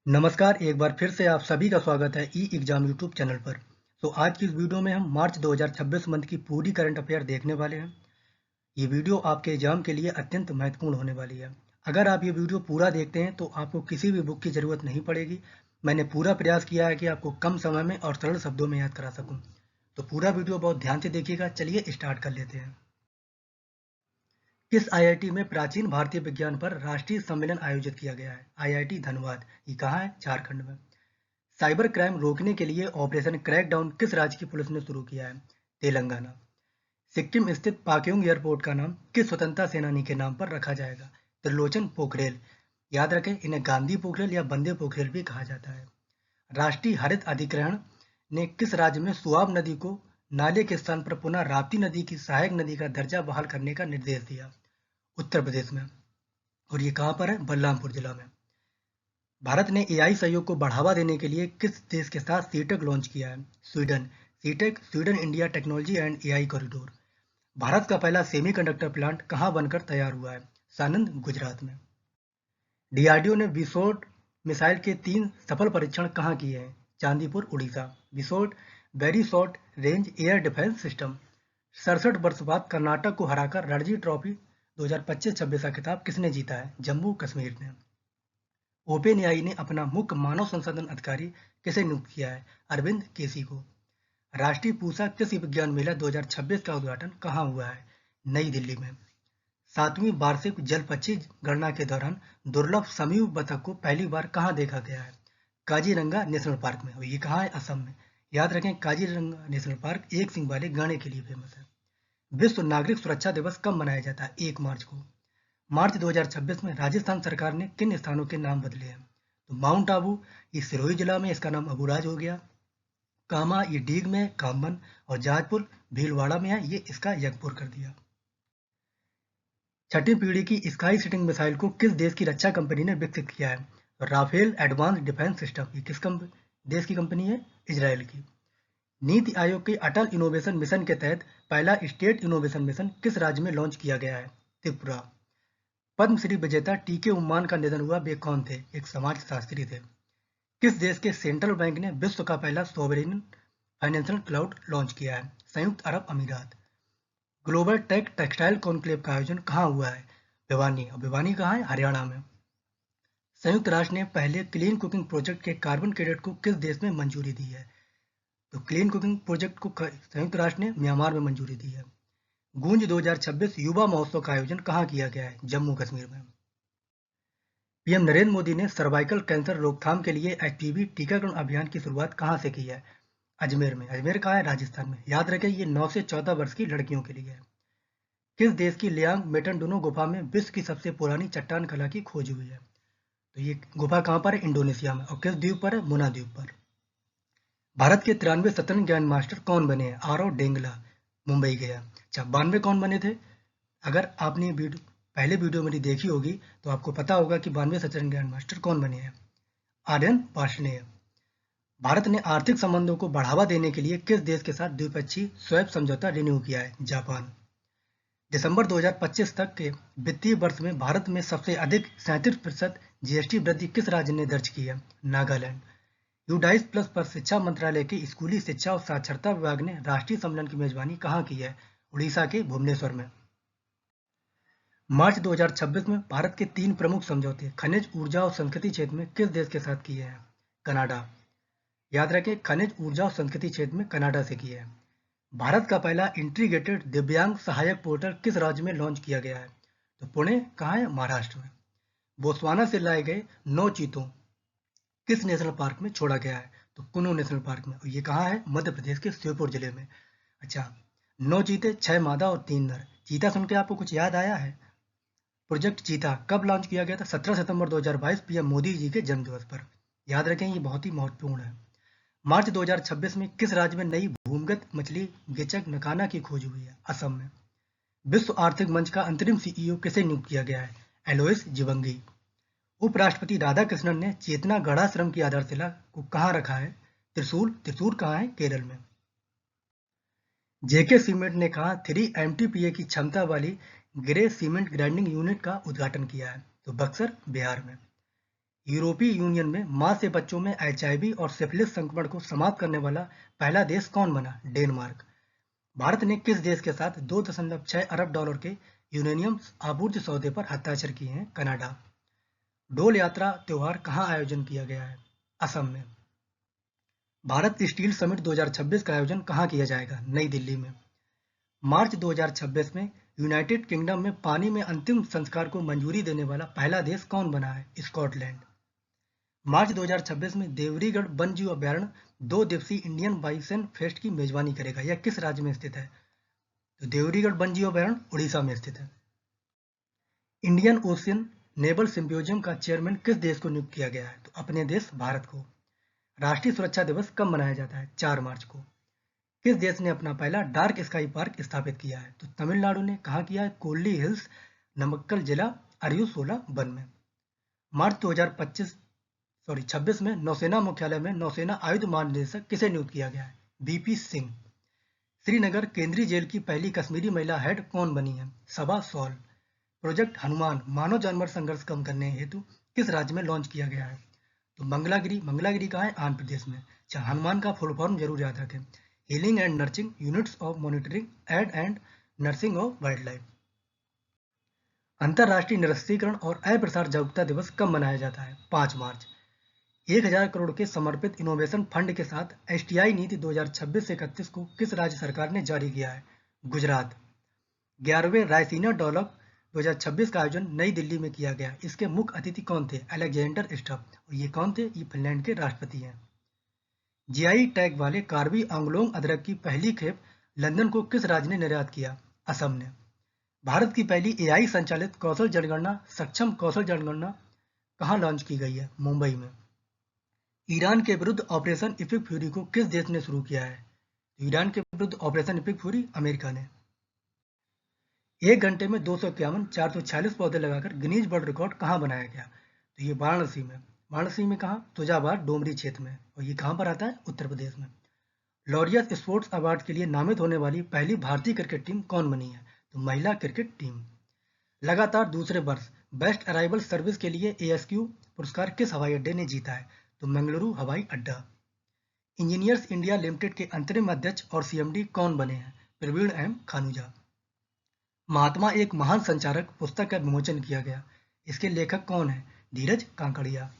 नमस्कार, एक बार फिर से आप सभी का स्वागत है ई एग्जाम यूट्यूब चैनल पर। तो आज की इस वीडियो में हम मार्च 2026 मंथ की पूरी करंट अफेयर देखने वाले हैं। ये वीडियो आपके एग्जाम के लिए अत्यंत महत्वपूर्ण होने वाली है। अगर आप ये वीडियो पूरा देखते हैं तो आपको किसी भी बुक की ज़रूरत नहीं पड़ेगी। मैंने पूरा प्रयास किया है कि आपको कम समय में और सरल शब्दों में याद करा सकूँ। तो पूरा वीडियो बहुत ध्यान से देखिएगा। चलिए स्टार्ट कर लेते हैं। किस आईआईटी में प्राचीन भारतीय विज्ञान पर राष्ट्रीय सम्मेलन आयोजित किया गया है? आईआईटी धनबाद। ये कहाँ है? झारखंड में। साइबर क्राइम रोकने के लिए ऑपरेशन क्रैकडाउन किस राज्य की पुलिस ने शुरू किया है? तेलंगाना। सिक्किम स्थित पाक्योंग एयरपोर्ट का नाम किस स्वतंत्रता सेनानी के नाम पर रखा जाएगा? त्रिलोचन पोखरेल। याद रखें, इन्हें गांधी पोखरेल या बंदे पोखरेल भी कहा जाता है। राष्ट्रीय हरित अधिग्रहण ने किस राज्य में सुआब नदी को नाले के स्थान पर पुनः राप्ती नदी की सहायक नदी का दर्जा बहाल करने का निर्देश दिया? उत्तर प्रदेश में। और ये कहाँ पर है? बलरामपुर जिला में। भारत ने एआई सहयोग को बढ़ावा देने के लिए किस देश के साथ सीटेक लॉन्च किया है? स्वीडन। सीटेक Sweden India technology and AI corridor. भारत का पहला सेमीकंडक्टर प्लांट कहां बनकर तैयार हुआ है? सानंद, गुजरात में। डीआरडीओ ने विसोट मिसाइल के 3 सफल परीक्षण कहां किए हैं? चांदीपुर, उड़ीसा। विसोट very short range air defence system. 67 वर्ष बाद कर्नाटक को हराकर रणजी ट्रॉफी 2025-26 का खिताब किसने जीता है? जम्मू कश्मीर ने। ओपन एआई ने अपना मुख्य मानव संसाधन अधिकारी किसे नियुक्त किया है? अरविंद केसी को। राष्ट्रीय पूसा कृषि विज्ञान मेला 2026 का उद्घाटन कहाँ हुआ है? नई दिल्ली में। 7वीं वार्षिक जल पक्षी गणना के दौरान दुर्लभ समूह बतख को पहली बार कहाँ देखा गया है? काजीरंगा नेशनल पार्क में। और ये कहाँ है? असम में। याद रखें, काजीरंगा नेशनल पार्क एक सींग वाले गांडे के लिए फेमस है। विश्व नागरिक सुरक्षा दिवस कब मनाया जाता है? 1 मार्च को। मार्च 2026 में राजस्थान सरकार ने किन स्थानों के नाम बदले हैं? तो माउंट आबू, ये सिरोही जिला में, इसका नाम अबुराज हो गया। कामा, ये डीग में, कामबन। और जहाजपुर भीलवाड़ा में है, ये इसका यगपुर कर दिया। छठी पीढ़ी की स्काई सिटिंग मिसाइल को किस देश की रक्षा कंपनी ने विकसित किया है? Rafale advance defence system. ये किस देश की कंपनी है? इजराइल की। नीति आयोग के अटल इनोवेशन मिशन के तहत पहला स्टेट इनोवेशन मिशन किस राज्य में लॉन्च किया गया है? त्रिपुरा। पद्मश्री विजेता टीके उम्मान का निधन हुआ। वे कौन थे? एक समाजशास्त्री थे। किस देश के सेंट्रल बैंक ने विश्व का पहला सोवरेन फाइनेंशियल क्लाउड लॉन्च किया है? संयुक्त अरब अमीरात। ग्लोबल टेक टेक्सटाइल कॉन्क्लेव का आयोजन कहाँ हुआ है? भिवानी। और भिवानी कहाँ है? हरियाणा में। संयुक्त राष्ट्र ने पहले क्लीन कुकिंग प्रोजेक्ट के कार्बन क्रेडिट को किस देश में मंजूरी दी है? तो क्लीन कुकिंग प्रोजेक्ट को संयुक्त राष्ट्र ने म्यांमार में मंजूरी दी है। गूंज 2026 युवा महोत्सव का आयोजन कहाँ किया गया है? जम्मू कश्मीर में। पीएम नरेंद्र मोदी ने सर्वाइकल कैंसर रोकथाम के लिए एचपीवी टीकाकरण अभियान की शुरुआत कहां से की है? अजमेर में। अजमेर कहाँ है? राजस्थान में। याद रखें, ये 9 से 14 वर्ष की लड़कियों के लिए है। किस देश की लियांग मेटनडुनो गुफा में विश्व की सबसे पुरानी चट्टान कला की खोज हुई है? तो ये गुफा कहाँ पर है? इंडोनेशिया में। और किस द्वीप पर है? मुना द्वीप पर। भारत के 93 शतरंज ग्रैंड मास्टर कौन बने हैं? आरव डेंगला, मुंबई गया। अच्छा, 92 कौन बने थे? अगर आपने पहले वीडियो मेरी देखी होगी तो आपको पता होगा कि 92 शतरंज ग्रैंड मास्टर कौन बने हैं? आर्यन पार्शनेय। भारत ने आर्थिक संबंधों को बढ़ावा देने के लिए किस देश के साथ द्विपक्षीय स्वैप समझौता रिन्यू किया है? जापान। दिसंबर 2025 तक के वित्तीय वर्ष में भारत में सबसे अधिक 37% जीएसटी वृद्धि किस राज्य ने दर्ज की है? नागालैंड। यूडाइस प्लस पर शिक्षा मंत्रालय के स्कूली शिक्षा और साक्षरता विभाग ने राष्ट्रीय सम्मेलन की मेजबानी कहाँ की है? उड़ीसा के भुवनेश्वर में। मार्च 2026 में भारत के 3 प्रमुख समझौते खनिज, ऊर्जा और संस्कृति क्षेत्र में किस देश के साथ किए हैं? कनाडा। याद रखें, खनिज, ऊर्जा और संस्कृति क्षेत्र में कनाडा से किए हैं। भारत का पहला इंटीग्रेटेड दिव्यांग सहायक पोर्टल किस राज्य में लॉन्च किया गया है? तो पुणे कहाँ है? महाराष्ट्र में। बोत्सवाना से लाए गए 9 चीतों किस नेशनल पार्क में छोड़ा गया है? तो कुनो नेशनल पार्क में। और ये कहाँ है? मध्य प्रदेश के श्योपुर जिले में। अच्छा, 9 चीते, 6 मादा और 3 नर। चीता सुन के आपको कुछ याद आया है? प्रोजेक्ट चीता कब लॉन्च किया गया था? 17 सितंबर 2022 पीएम मोदी जी के जन्मदिवस पर। याद रखें, ये बहुत ही महत्वपूर्ण है। मार्च 2026 में किस राज्य में नई भूमिगत मछली गेचक नकाना की खोज हुई है? असम में। विश्व आर्थिक मंच का अंतरिम सीईओ किसे नियुक्त किया गया है? एलोइस जिवंगी। उपराष्ट्रपति राधाकृष्णन ने चेतना गढ़ाश्रम की आधारशिला को कहाँ रखा है? त्रिशूल। त्रिशूल कहाँ है? केरल में। जेके सीमेंट ने कहा 3 एमटीपीए की क्षमता वाली ग्रे सीमेंट ग्राइंडिंग यूनिट का उद्घाटन किया है? तो बक्सर, बिहार में। यूरोपीय यूनियन में मां से बच्चों में एचआईवी और सिफिलिस संक्रमण को समाप्त करने वाला पहला देश कौन बना? डेनमार्क। भारत ने किस देश के साथ 2.6 अरब डॉलर के यूरेनियम आपूर्ति सौदे पर हस्ताक्षर किए हैं? कनाडा। डोल यात्रा त्योहार कहाँ आयोजन किया गया है? असम में। भारत स्टील समिट 2026 का आयोजन कहाँ किया जाएगा? नई दिल्ली में। मार्च 2026 में यूनाइटेड किंगडम में पानी में अंतिम संस्कार को मंजूरी देने वाला पहला देश कौन बना है? स्कॉटलैंड। मार्च 2026 में देवरीगढ़ वन्यजीव अभयारण्य 2 दिवसीय इंडियन बाइसन फेस्ट की मेजबानी करेगा। यह किस राज्य में स्थित है? तो देवरीगढ़ वन्यजीव अभयारण्य उड़ीसा में स्थित है। इंडियन ओशियन नेवल सिम्पोजियम का चेयरमैन किस देश को नियुक्त किया गया है? तो अपने देश भारत को। राष्ट्रीय सुरक्षा दिवस कब मनाया जाता है? 4 मार्च को। किस देश ने अपना पहला डार्क स्काई पार्क स्थापित किया है? तो तमिलनाडु ने। कहाँ किया है? कोल्ली हिल्स, नमक्कल जिला, अरियुसोला वन में। मार्च 2026 में नौसेना मुख्यालय में नौसेना आयुध महानिदेशक किसे नियुक्त किया गया है? बीपी सिंह। श्रीनगर केंद्रीय जेल की पहली कश्मीरी महिला हेड कौन बनी है? सबा सॉल। प्रोजेक्ट हनुमान मानव जानवर संघर्ष कम करने हेतु किस राज्य में लॉन्च किया गया है? तो मंगलागिरी कहाँ है? आंध्र प्रदेश में। अच्छा, हनुमान का फुल फॉर्म जरूर याद रखें। Healing and nursing units of monitoring and nursing of wild life. अंतर्राष्ट्रीय निरस्त्रीकरण और अप्रसार जागरूकता दिवस कब मनाया जाता है? 5 मार्च। 1000 करोड़ के समर्पित इनोवेशन फंड के साथ एसटीआई नीति 2026 से 31 को किस राज्य सरकार ने जारी किया है? गुजरात। 11वें रायसीना डायलॉग 2026 का आयोजन नई दिल्ली में किया गया। इसके मुख्य अतिथि कौन थे? Alexander stuff. और ये कौन थे? ये फिनलैंड के राष्ट्रपति हैं। जीआई टैग वाले कार्बी आंगलोंग अदरक की पहली खेप लंदन को किस राज्य ने निर्यात किया? असम ने। भारत की पहली एआई संचालित कौशल जनगणना सक्षम कौशल जनगणना कहाँ लॉन्च की गई है? मुंबई में। ईरान के विरुद्ध ऑपरेशन इपिक फ्यूरी को किस देश ने शुरू किया है? ईरान के विरुद्ध ऑपरेशन इपिक फ्यूरी अमेरिका ने। 1 घंटे में 251,446 पौधे लगाकर गिनीज वर्ल्ड रिकॉर्ड कहाँ बनाया गया? तो ये वाराणसी में। वाराणसी में कहाँ? तुजाबाद डोमरी क्षेत्र में। और ये कहाँ पर आता है? उत्तर प्रदेश में। लॉरियस स्पोर्ट्स अवार्ड के लिए नामित होने वाली पहली भारतीय क्रिकेट टीम कौन बनी है? तो महिला क्रिकेट टीम। लगातार दूसरे वर्ष बेस्ट अराइवल सर्विस के लिए एएसक्यू पुरस्कार किस हवाई अड्डे ने जीता है? तो मंगलुरु हवाई अड्डा। इंजीनियर्स इंडिया लिमिटेड के अंतरिम अध्यक्ष और सीएमडी कौन बने हैं? प्रवीण एम खानूजा। महात्मा एक महान संचारक पुस्तक का विमोचन किया गया। इसके लेखक कौन है? धीरज कांकड़िया।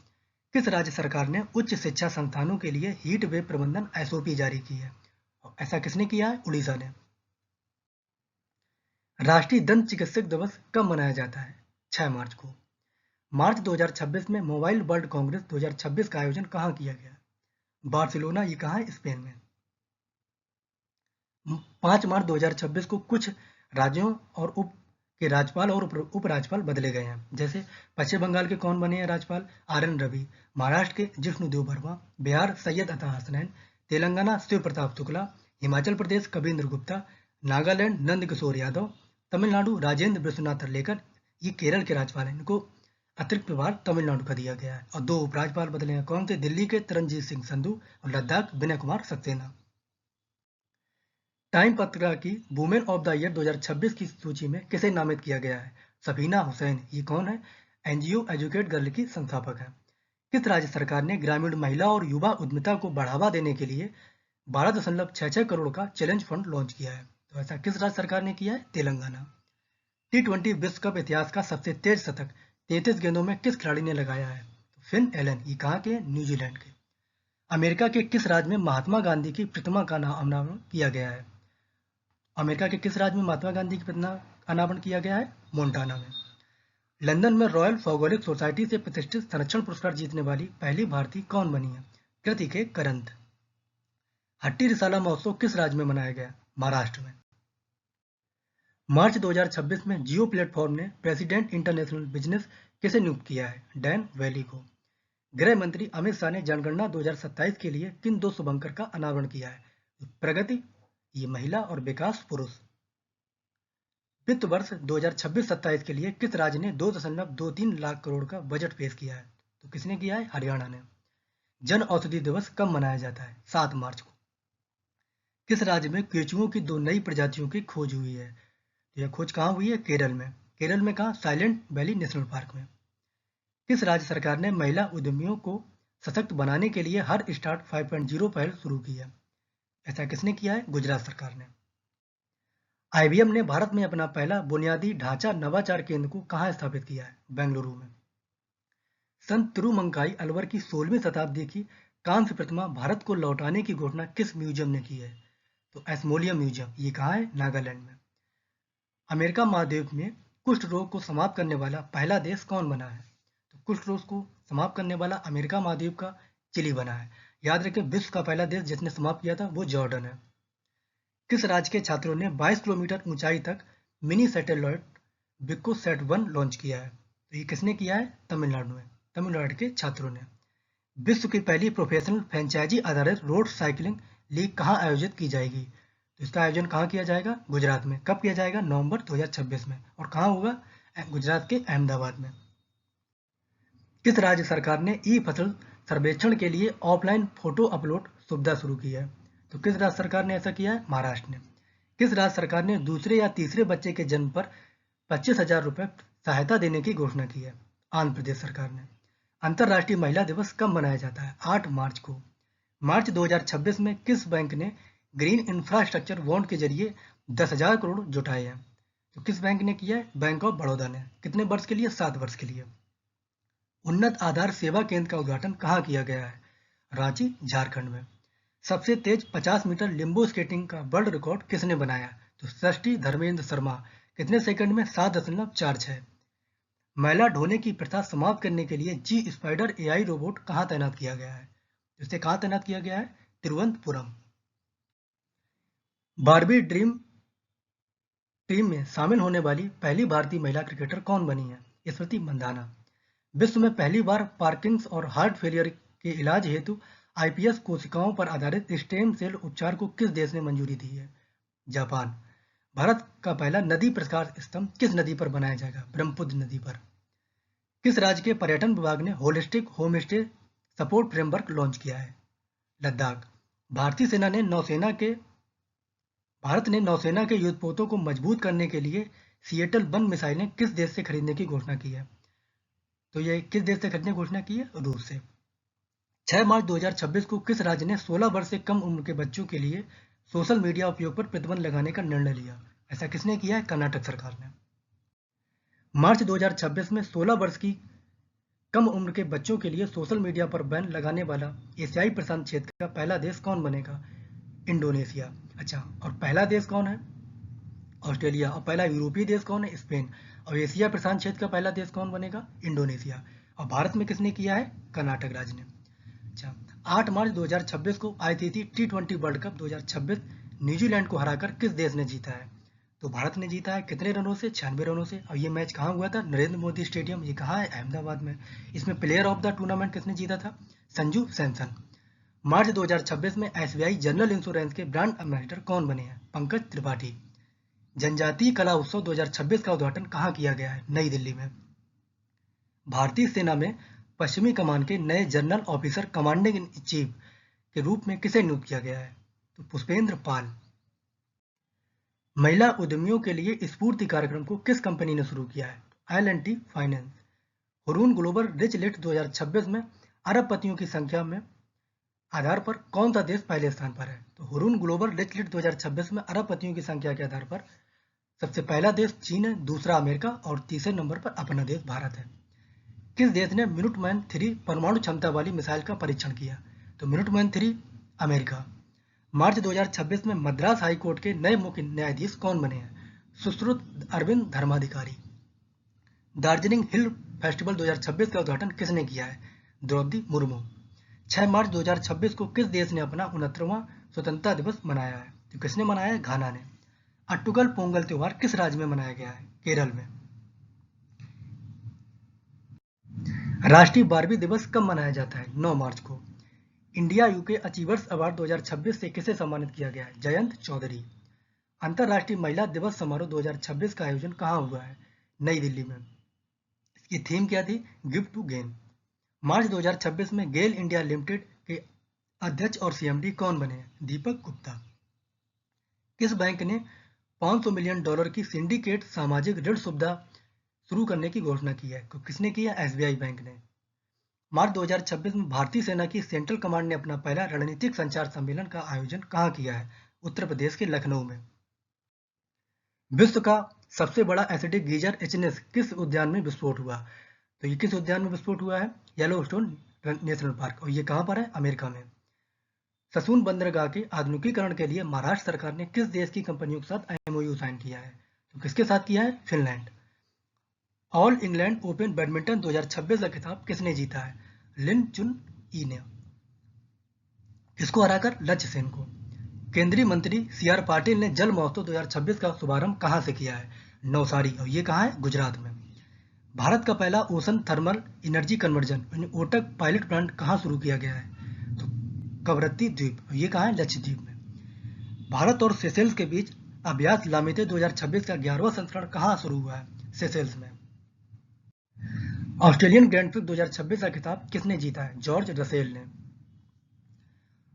किस राज्य सरकार ने उच्च शिक्षा संस्थानों के लिए हीट वेव प्रबंधन एसओपी जारी की है? और ऐसा किसने किया है? उड़ीसा ने। राष्ट्रीय दंत चिकित्सक दिवस कब मनाया जाता है? 6 मार्च को। मार्च 2026 में मोबाइल वर्ल्ड कांग्रेस 2026 का आयोजन कहाँ किया गया? बार्सिलोना। ये कहाँ है? स्पेन में। 5 मार्च 2026 को कुछ राज्यों और राज्यपाल और उपराज्यपाल बदले गए हैं। जैसे पश्चिम बंगाल के कौन बने हैं राज्यपाल? आर.एन. रवि। महाराष्ट्र के जिष्णुदेव वर्मा। बिहार सैयद अता हसनैन। तेलंगाना शिव प्रताप शुक्ला। हिमाचल प्रदेश कबींद्र गुप्ता। नागालैंड नंद किशोर यादव। तमिलनाडु राजेंद्र विश्वनाथ लेकर। ये केरल के राज्यपाल हैं। इनको अतिरिक्त प्रभार तमिलनाडु का दिया गया है। और 2 उपराज्यपाल बदले हैं। कौन थे? दिल्ली के तरनजीत सिंह संधू और लद्दाख विनय कुमार सक्सेना। टाइम पत्रिका की वुमेन ऑफ द ईयर 2026 की सूची में किसे नामित किया गया है? सफीना हुसैन। ये कौन है? एनजीओ एजुकेट गर्ल की संस्थापक है। किस राज्य सरकार ने ग्रामीण महिला और युवा उद्यमिता को बढ़ावा देने के लिए 12.66 करोड़ का चैलेंज फंड लॉन्च किया है? तो ऐसा किस राज्य सरकार ने किया है? तेलंगाना। T20 विश्व कप इतिहास का सबसे तेज शतक 33 गेंदों में किस खिलाड़ी ने लगाया है? तो फिन एलन। ये कहाँ के? न्यूजीलैंड के। अमेरिका के किस राज्य में महात्मा गांधी की प्रतिमा का अनावरण किया गया है? अमेरिका के किस राज्य में महात्मा गांधी की प्रतिमा का अनावरण किया गया है? मोन्टाना में। लंदन में रॉयल भौगोलिक सोसाइटी से प्रतिष्ठित संरक्षण पुरस्कार जीतने वाली पहली भारतीय कौन बनी है? कृति के करंत। हट्टी रिसाला महोत्सव किस राज्य में मनाया गया? महाराष्ट्र में। मार्च 2026 में जियो प्लेटफॉर्म ने प्रेसिडेंट इंटरनेशनल बिजनेस किसे नियुक्त किया है? डैन वैली को। गृह मंत्री अमित शाह ने जनगणना 2027 के लिए किन 2 शुभंकर का अनावरण किया है? प्रगति, ये महिला, और विकास पुरुष। वित्त वर्ष 2026-27 के लिए किस राज्य ने 2.23 लाख करोड़ का बजट पेश किया है? तो किसने किया है? हरियाणा ने। जन औषधि दिवस कब मनाया जाता है? 7 मार्च को। किस राज्य में केंचुओं की 2 नई प्रजातियों की खोज हुई है? तो यह खोज कहाँ हुई है? केरल में। केरल में कहाँ? साइलेंट वैली नेशनल पार्क में। किस राज्य सरकार ने महिला उद्यमियों को सशक्त बनाने के लिए हर स्टार्ट 5.0 पहल शुरू की है? ऐसा किसने किया है? गुजरात सरकार ने। आईबीएम ने भारत में अपना पहला बुनियादी ढांचा नवाचार केंद्र को कहाँ स्थापित किया है? बेंगलुरु में। संत तिरुमंकाई अलवर की 16वीं शताब्दी की कांस्य प्रतिमा भारत को लौटाने की घोषणा किस म्यूजियम ने की है? तो एस्मोलियम म्यूजियम। ये कहाँ है? नागालैंड में। अमेरिका महाद्वीप में कुष्ठ रोग को समाप्त करने वाला पहला देश कौन बना है? तो कुष्ठ रोग को समाप्त करने वाला अमेरिका महाद्वीप का चिली बना है। याद रखें, विश्व का पहला देश जिसने समाप्त किया था वो जॉर्डन है। किस राज्य के छात्रों ने 22 किलोमीटर ऊंचाई तक मिनी सैटेलाइट विक्रोसैट-1 लॉन्च किया है? तो ये किसने किया है? तमिलनाडु में। तमिलनाडु के छात्रों ने। विश्व की पहली प्रोफेशनल फ्रेंचाइजी आधारित रोड साइकिलिंग लीग कहाँ आयोजित की जाएगी? तो इसका आयोजन कहाँ किया जाएगा? गुजरात में। कब किया जाएगा? नवंबर 2026 में। और कहाँ होगा? गुजरात के अहमदाबाद में। किस राज्य सरकार ने ई फसल सर्वेक्षण के लिए ऑफलाइन फोटो अपलोड सुविधा शुरू की है? तो किस राज्य सरकार ने ऐसा किया है? महाराष्ट्र ने। किस राज्य सरकार ने दूसरे या तीसरे बच्चे के जन्म पर 25,000 रुपए सहायता देने की घोषणा की है? आंध्र प्रदेश सरकार ने। अंतर्राष्ट्रीय महिला दिवस कब मनाया जाता है? 8 मार्च को। मार्च 2026 में किस बैंक ने ग्रीन इंफ्रास्ट्रक्चर बॉन्ड के जरिए 10,000 करोड़ जुटाए हैं? तो किस बैंक ने किया है? बैंक ऑफ बड़ौदा ने। कितने वर्ष के लिए? 7 वर्ष के लिए। उन्नत आधार सेवा केंद्र का उद्घाटन कहाँ किया गया है? रांची, झारखंड में। सबसे तेज 50 मीटर लिम्बो स्केटिंग का वर्ल्ड रिकॉर्ड किसने बनाया? तो सृष्टि धर्मेंद्र शर्मा। कितने सेकंड में? 7.46। मैला ढोने की प्रथा समाप्त करने के लिए जी स्पाइडर एआई रोबोट कहाँ तैनात किया गया है? इसे कहाँ तैनात किया गया है? तिरुवनंतपुरम। बारबी ड्रीम टीम में शामिल होने वाली पहली भारतीय महिला क्रिकेटर कौन बनी है? स्मृति मंदाना। विश्व में पहली बार पार्किंस और हार्ट फेलियर के इलाज हेतु आईपीएस कोशिकाओं पर आधारित स्टेम सेल उपचार को किस देश ने मंजूरी दी है? जापान। भारत का पहला नदी प्रसार स्तंभ किस नदी पर बनाया जाएगा? ब्रह्मपुत्र नदी पर। किस राज्य के पर्यटन विभाग ने holistic homestay support framework launch किया है? लद्दाख। भारत ने नौसेना के युद्धपोतों को मजबूत करने के लिए सिएटल 1 मिसाइलें किस देश से खरीदने की घोषणा की है? तो ये किस देश से खरीदने की घोषणा की है? रूस से। 6 मार्च 2026 को किस राज्य ने 16 वर्ष से कम उम्र के बच्चों के लिए सोशल मीडिया उपयोग पर प्रतिबंध लगाने का निर्णय लिया? ऐसा किसने किया है? कर्नाटक सरकार ने। मार्च 2026 में 16 वर्ष की कम उम्र के बच्चों के लिए सोशल मीडिया पर बैन लगाने वाला एशियाई प्रशांत क्षेत्र का पहला देश कौन बनेगा? इंडोनेशिया। अच्छा, और पहला देश कौन है? ऑस्ट्रेलिया। और पहला यूरोपीय देश कौन है? स्पेन। और एशिया प्रशांत क्षेत्र का पहला देश कौन बनेगा? इंडोनेशिया। और भारत में किसने किया है? कर्नाटक राज्य ने। अच्छा, 8 मार्च 2026 को ICC T20 world cup 2026 New Zealand को हराकर किस देश ने जीता है? तो भारत ने जीता है। कितने रनों से? 96 रनों से। और ये मैच कहाँ हुआ था? नरेंद्र मोदी स्टेडियम। ये कहाँ है? अहमदाबाद में। इसमें प्लेयर ऑफ द टूर्नामेंट किसने जीता था? संजू सैमसन। मार्च 2026 में एसबीआई जनरल इंश्योरेंस के ब्रांड एम्बेसडर कौन बने हैं? पंकज त्रिपाठी। जनजातीय कला उत्सव 2026 का उद्घाटन कहाँ किया गया है? नई दिल्ली में। भारतीय सेना में पश्चिमी कमान के नए general officer commanding in chief के रूप में किसे नियुक्त किया गया है? तो पुष्पेंद्र पाल। महिला उद्यमियों के लिए स्फूर्ति कार्यक्रम को किस कंपनी ने शुरू किया है? L&T finance. Hurun global rich list 2026 में अरबपतियों की संख्या में आधार पर कौन सा देश पहले स्थान पर है? तो हुरून ग्लोबल रिच लिस्ट 2026 में अरबपतियों की संख्या के आधार पर सबसे पहला देश चीन है, दूसरा अमेरिका और तीसरे नंबर पर अपना देश भारत है। किस देश ने मिनुटमैन 3 परमाणु क्षमता वाली मिसाइल का परीक्षण किया? तो मिनुटमैन 3 अमेरिका। मार्च 2026 में मद्रास हाई कोर्ट के नए मुख्य न्यायाधीश कौन बने हैं? सुश्रुत अरविंद धर्माधिकारी। दार्जिलिंग हिल फेस्टिवल 2026 का उद्घाटन किसने किया है? द्रौपदी मुर्मू। 6 मार्च 2026 को किस देश ने अपना 69वां स्वतंत्रता दिवस मनाया है? तो किसने मनाया है? घाना ने। अट्टुगल पोंगल त्योहार किस राज्य में मनाया गया है? केरल में। राष्ट्रीय बारबी दिवस कब मनाया जाता है? 9 मार्च को। इंडिया यूके अचीवर्स अवार्ड 2026 से किसे सम्मानित किया गया है? जयंत चौधरी। अंतर्राष्ट्रीय महिला दिवस समारोह 2026 का आयोजन कहाँ हुआ है? नई दिल्ली में। इसकी थीम क्या थी? Give to gain. मार्च 2026 में गेल इंडिया लिमिटेड के अध्यक्ष और सीएमडी कौन बने हैं? दीपक गुप्ता। किस बैंक ने $500 मिलियन की सिंडिकेट सामाजिक ऋण सुविधा शुरू करने की घोषणा की है। तो किसने किया? एसबीआई बैंक ने। मार्च 2026 में भारतीय सेना की सेंट्रल कमांड ने अपना पहला रणनीतिक संचार सम्मेलन का आयोजन कहाँ किया है? उत्तर प्रदेश के लखनऊ में। विश्व का सबसे बड़ा एसिडिक गीजर एचएनएस किस उद्यान में विस्फोट हुआ? तो ये किस उद्यान में विस्फोट हुआ है? Yellowstone national park. और ये कहाँ पर है? अमेरिका में। ससून बंदरगाह के आधुनिकीकरण के लिए महाराष्ट्र सरकार ने किस देश की कंपनियों के साथ एमओयू साइन किया है? तो किसके साथ किया है? Finland. All England open badminton 2026 का खिताब किसने जीता है? लिन चुन ई ने। किसको हराकर? लक्ष्य सेन को। केंद्रीय मंत्री सीआर पाटिल ने जल महोत्सव 2026 का शुभारंभ कहां से किया है? नवसारी। और ये कहां है? गुजरात में। भारत का पहला ocean thermal energy conversion OTEC pilot plant कहां शुरू किया गया है? तो कवरत्ती द्वीप। और ये कहां है? लक्षद्वीप में। भारत और सेशेल्स के बीच अभ्यास लामिते 2026 का 11वां संस्करण कहां शुरू हुआ है? सेशेल्स में। ऑस्ट्रेलियन ग्रैंड प्रिक्स 2026 का खिताब किसने जीता है? जॉर्ज रसेल ने।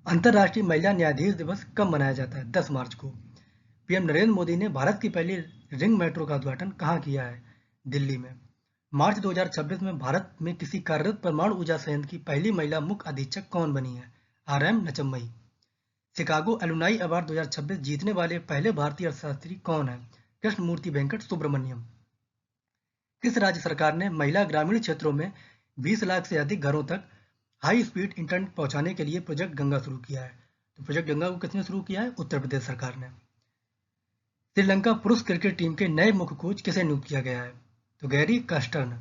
अंतर्राष्ट्रीय महिला न्यायाधीश दिवस कब मनाया जाता है? 10 मार्च को। पीएम नरेंद्र मोदी ने भारत की पहली रिंग मेट्रो का उद्घाटन कहाँ किया है? दिल्ली में। मार्च 2026 में भारत में किसी कार्यरत परमाणु ऊर्जा संयंत्र की पहली महिला मुख्य अधीक्षक कौन बनी है? आरएम नचम्मई। शिकागो एलुमनाई अवार्ड 2026 जीतने वाले पहले भारतीय अर्थशास्त्री कौन है? कृष्णमूर्ति वेंकट सुब्रमण्यम। किस राज्य सरकार ने महिला ग्रामीण क्षेत्रों में 20 लाख से अधिक घरों तक हाई स्पीड इंटरनेट पहुंचाने के लिए प्रोजेक्ट गंगा शुरू किया है? तो प्रोजेक्ट गंगा को किसने शुरू किया है? उत्तर प्रदेश सरकार ने। श्रीलंका पुरुष क्रिकेट टीम के नए मुख्य कोच किसे नियुक्त किया गया है? तो गैरी कास्टर्न।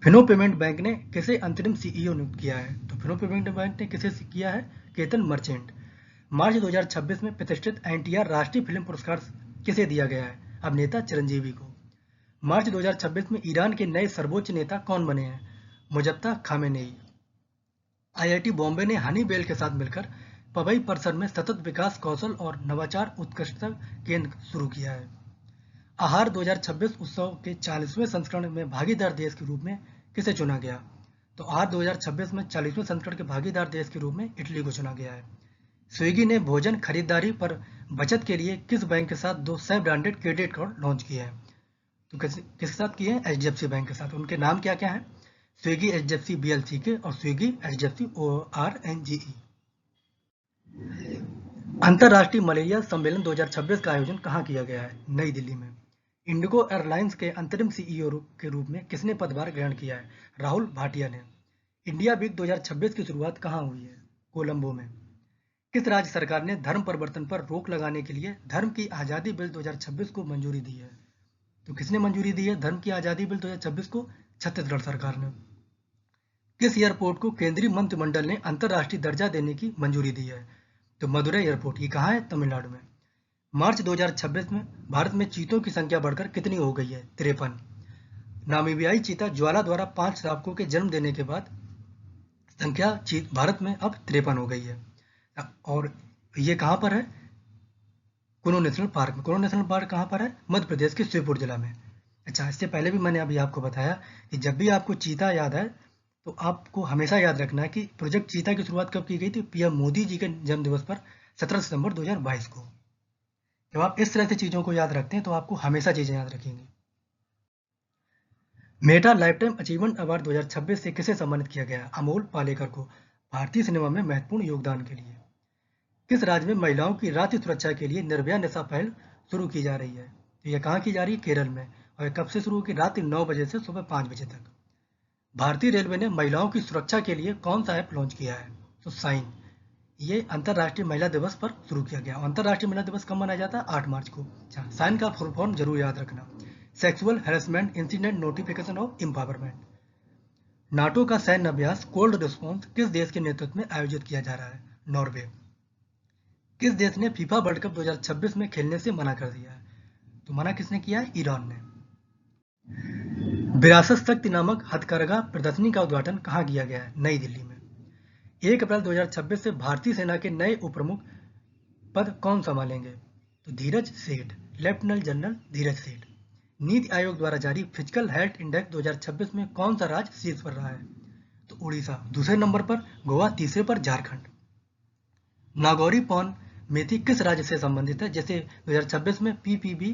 फिनो पेमेंट बैंक ने किसे अंतरिम सीईओ नियुक्त किया है? तो फिनो पेमेंट बैंक ने किसे किया है? केतन मर्चेंट। मार्च 2026 में प्रतिष्ठित एनटीआर राष्ट्रीय फिल्म पुरस्कार किसे दिया गया है? अभिनेता चिरंजीवी को। मार्च 2026 में ईरान के नए सर्वोच्च नेता कौन बने हैं? मुजफ्फर खामेनेई। आईआईटी बॉम्बे ने हनीवेल के साथ मिलकर पवई परिसर में सतत विकास कौशल और नवाचार उत्कृष्टता केंद्र शुरू किया है। आहार 2026 उत्सव के 40वें संस्करण में भागीदार देश के रूप में किसे चुना गया? तो आहार 2026 में 40वें संस्करण के भागीदार देश के रूप में इटली को चुना गया है। स्विगी ने भोजन खरीदारी पर बचत के लिए किस बैंक के साथ 2 सह ब्रांडेड क्रेडिट कार्ड लॉन्च किए हैं? तो किसके साथ किए हैं? एचडीएफसी बैंक के साथ। उनके नाम क्या क्या है? स्विगी एचडीएफसी बीएलसी के और स्विगी एचडीएफसी ओआरएनजीई। अंतर्राष्ट्रीय मलेरिया सम्मेलन 2026 का आयोजन कहाँ किया गया है? नई दिल्ली में। इंडिगो एयरलाइंस के अंतरिम सीईओ के रूप में किसने पदभार ग्रहण किया है? राहुल भाटिया ने। इंडिया वीक 2026 की शुरुआत कहाँ हुई है? कोलंबो में। किस राज्य सरकार ने धर्म परिवर्तन पर रोक लगाने के लिए धर्म की आजादी बिल 2026 को मंजूरी दी है? तो किसने मंजूरी दी है धर्म की आजादी बिल 2026 को? छत्तीसगढ़ सरकार ने। किस एयरपोर्ट को केंद्रीय मंत्रिमंडल ने अंतर्राष्ट्रीय दर्जा देने की मंजूरी दी है? तो मदुरै एयरपोर्ट। ये कहाँ है? तमिलनाडु में। मार्च 2026 में भारत में चीतों की संख्या बढ़कर कितनी हो गई है? 53। नामीबियाई चीता ज्वाला द्वारा 5 शावकों के जन्म देने के बाद संख्या भारत में अब 53 हो गई है। और ये कहाँ पर है? कुनो नेशनल पार्क में। कुनो नेशनल पार्क कहाँ पर है? मध्य प्रदेश के शिवपुर जिला में। अच्छा, इससे पहले भी मैंने अभी आपको बताया कि जब भी आपको चीता याद है तो आपको हमेशा याद रखना है कि प्रोजेक्ट चीता की शुरुआत कब की गई थी? पीएम मोदी जी के जन्म दिवस पर 17 सितंबर 2022 को। जब आप इस तरह से चीजों को याद रखते हैं तो आपको हमेशा चीजें याद रखेंगी। मेटा लाइफटाइम अचीवमेंट अवार्ड 2026 से किसे सम्मानित किया गया? अमोल पालेकर को, भारतीय सिनेमा में महत्वपूर्ण योगदान के लिए। किस राज्य में महिलाओं की रात्रि सुरक्षा के लिए निर्भया निशा पहल शुरू की जा रही है? तो यह कहाँ की जा रही है? केरल में। और कब से शुरू होगी? रात्रि 9 बजे से सुबह 5 बजे तक। भारतीय रेलवे ने महिलाओं की सुरक्षा के लिए कौन सा ऐप लॉन्च किया है? तो साइन। ये अंतर्राष्ट्रीय महिला दिवस पर शुरू किया गया। अंतर्राष्ट्रीय महिला दिवस कब मनाया जाता है? 8 मार्च को। अच्छा, साइन का फुल फॉर्म जरूर याद रखना। Sexual harassment incident notification of empowerment. NATO का सैन्य अभ्यास कोल्ड रिस्पॉन्स किस देश के नेतृत्व में आयोजित किया जा रहा है? नॉर्वे। किस देश ने फीफा वर्ल्ड कप 2026 में खेलने से मना कर दिया है? तो मना किसने किया है? ईरान ने। विरासत शक्ति नामक हथकरघा प्रदर्शनी का उद्घाटन कहाँ किया गया है? नई दिल्ली में। 1 अप्रैल 2026 से भारतीय सेना के नए उप प्रमुख पद कौन संभालेंगे? तो धीरज सेठ, लेफ्टिनेंट जनरल धीरज सेठ। नीति आयोग द्वारा जारी फिजिकल हेल्थ इंडेक्स 2026 में कौन सा राज्य शीर्ष पर रहा है? तो उड़ीसा दूसरे नंबर पर, गोवा तीसरे पर, झारखंड। नागौरी पौन मेथी किस राज्य से संबंधित है जिसे 2026 में पीपीबी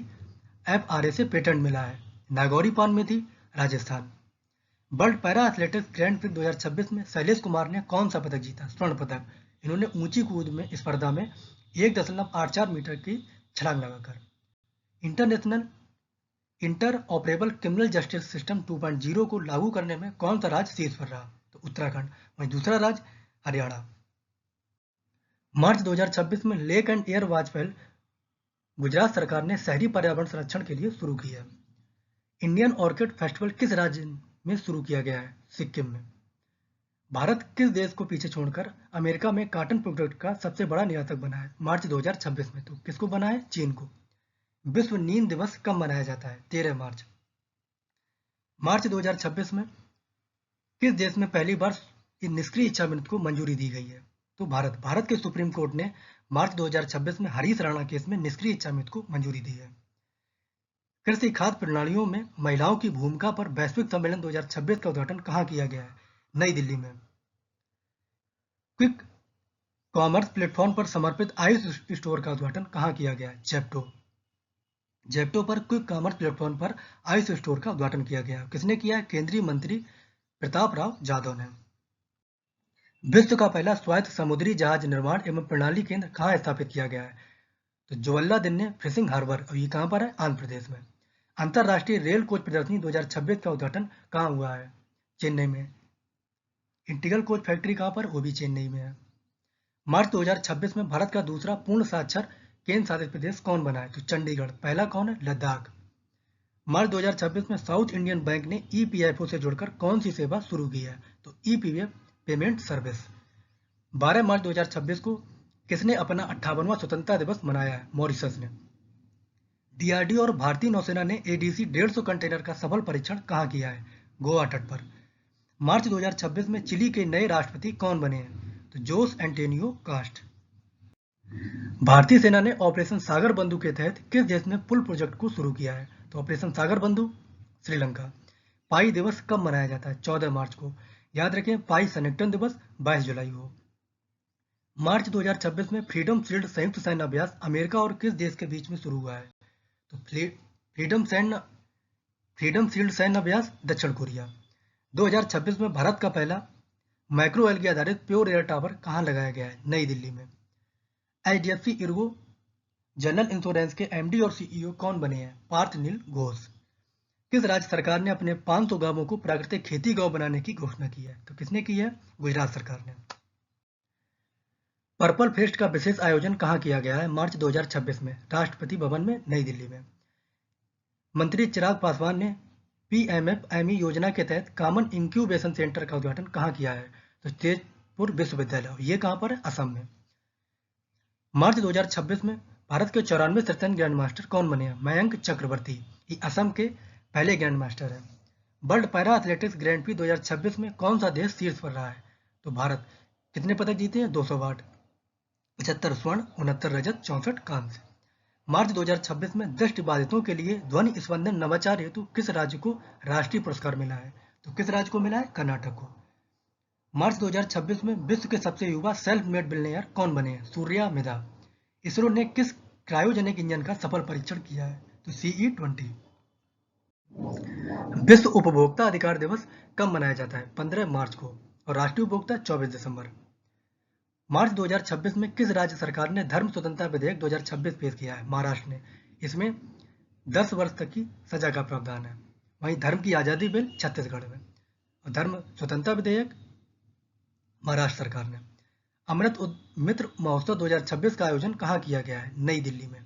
एफआरए से पेटेंट मिला है? नागौरी पान में थी Rajasthan. World para athletics grand prix 2026 में शैलेश कुमार ने कौन सा पदक जीता? स्वर्ण पदक। इन्होंने ऊंची कूद में स्पर्धा में 1.84 मीटर की छलांग लगाकर। International inter operable criminal justice system 2.0 को लागू करने में कौन सा राज्य शीर्ष पर रहा? तो उत्तराखंड। वहीं दूसरा राज्य हरियाणा। मार्च 2026 में लेक एंड एयर वॉच पहल गुजरात सरकार ने शहरी पर्यावरण संरक्षण के लिए शुरू की है। इंडियन ऑर्किड फेस्टिवल किस राज्य में शुरू किया गया है? सिक्किम में। भारत किस देश को पीछे छोड़कर अमेरिका में कॉटन प्रोडक्ट का सबसे बड़ा निर्यातक बना है? मार्च 2026 में। तो किसको बना है? चीन को। विश्व नींद दिवस कब मनाया जाता है? 13 मार्च। मार्च 2026 में किस देश में पहली बार निष्क्रिय इच्छा मृत्यु को मंजूरी दी गई है? तो भारत। भारत के सुप्रीम कोर्ट ने मार्च 2026 में हरीश राणा केस में निष्क्रिय इच्छा मृत्यु को मंजूरी दी है। कृषि खाद्य प्रणालियों में महिलाओं की भूमिका पर वैश्विक सम्मेलन 2026 का उद्घाटन कहाँ किया गया है? नई दिल्ली में। क्विक कॉमर्स प्लेटफॉर्म पर समर्पित आयुष स्टोर का उद्घाटन कहाँ किया गया है? जेप्टो। जेप्टो पर क्विक कॉमर्स प्लेटफॉर्म पर आयुष स्टोर का उद्घाटन किया गया। किसने किया है? केंद्रीय मंत्री प्रताप राव जाधव ने। विश्व का पहला स्वायत्त समुद्री जहाज निर्माण एवं प्रणाली केंद्र कहाँ स्थापित किया गया है? तो ज्वालादिन्ने फिशिंग हार्बर। और ये कहाँ पर है? आंध्र प्रदेश में। अंतरराष्ट्रीय रेल कोच प्रदर्शनी 2026 का उद्घाटन कहाँ हुआ है? चेन्नई में। इंटीग्रल कोच फैक्ट्री कहाँ पर? वो भी चेन्नई में है। मार्च 2026 में भारत का दूसरा पूर्ण साक्षर केंद्र शासित प्रदेश कौन बना है? तो चंडीगढ़। पहला कौन है? लद्दाख। मार्च 2026 में साउथ इंडियन बैंक ने ईपीएफओ से जुड़कर कौन सी सेवा शुरू की है? तो ईपीएफ पेमेंट सर्विस। 12 मार्च 2026 को किसने अपना 58वां स्वतंत्रता दिवस मनाया है? मॉरिशस ने। डीआरडीओ और भारतीय नौसेना ने एडीसी 150 कंटेनर का सफल परीक्षण कहाँ किया है? गोवा तट पर। मार्च 2026 में चिली के नए राष्ट्रपति कौन बने हैं? तो जोस एंटोनियो कास्ट। भारतीय सेना ने ऑपरेशन सागर बंधु के तहत किस देश में पुल प्रोजेक्ट को शुरू किया है? तो ऑपरेशन सागर बंधु श्रीलंका। पाई दिवस कब मनाया जाता है? 14 मार्च को। याद रखें, पाई संगठन दिवस 22 जुलाई को। मार्च 2026 में फ्रीडम शील्ड संयुक्त सैन्य अभ्यास अमेरिका और किस देश के बीच में शुरू हुआ है? तो फ्रीडम शील्ड सैन्य अभ्यास दक्षिण कोरिया। 2026 में भारत का पहला माइक्रो एल्गी आधारित प्योर एयर टावर कहाँ लगाया गया है? नई दिल्ली में। एचडीएफसी इर्गो जनरल इंश्योरेंस के एमडी और सीईओ कौन बने हैं? पार्थ नील घोष। किस राज्य सरकार ने अपने 500 गांवों को प्राकृतिक खेती गांव बनाने की घोषणा की है? तो किसने की है? गुजरात सरकार ने। पर्पल फेस्ट का विशेष आयोजन कहाँ किया गया है? मार्च 2026 में राष्ट्रपति भवन में, नई दिल्ली में। मंत्री चिराग पासवान ने पीएमएफएमई योजना के तहत कॉमन इंक्यूबेशन सेंटर का उद्घाटन कहाँ किया है? तो तेजपुर विश्वविद्यालय। ये कहाँ पर है? असम में। मार्च 2026 में भारत के 94 सत्रन ग्रैंड मास्टर कौन बने हैं? मयंक चक्रवर्ती। ये असम के पहले ग्रैंड मास्टर हैं। World para athletics grand pre 2026 में कौन सा देश शीर्ष पर रहा है? तो भारत। कितने पदक जीते हैं? 208। 75 स्वर्ण, 69 रजत, 64 कांस्य। मार्च 2026 में दृष्टिबाधितों के लिए ध्वनि स्पंदन नवाचार हेतु किस राज्य को राष्ट्रीय पुरस्कार मिला है? तो किस राज्य को मिला है? कर्नाटक को। मार्च 2026 में विश्व के सबसे युवा सेल्फ मेड बिलियनियर कौन बने हैं? सूर्या मिधा। इसरो ने किस क्रायोजेनिक इंजन का सफल परीक्षण किया है? तो CE-20। विश्व उपभोक्ता अधिकार दिवस कब मनाया जाता है? 15 मार्च को। और राष्ट्रीय उपभोक्ता 24 दिसंबर। मार्च 2026 में किस राज्य सरकार ने धर्म स्वतंत्रता विधेयक 2026 पेश किया है? महाराष्ट्र ने। इसमें 10 वर्ष तक की सजा का प्रावधान है। वहीं धर्म की आजादी बिल छत्तीसगढ़ में। और धर्म स्वतंत्रता विधेयक महाराष्ट्र सरकार ने। अमृत मित्र महोत्सव 2026 का आयोजन कहाँ किया गया है? नई दिल्ली में।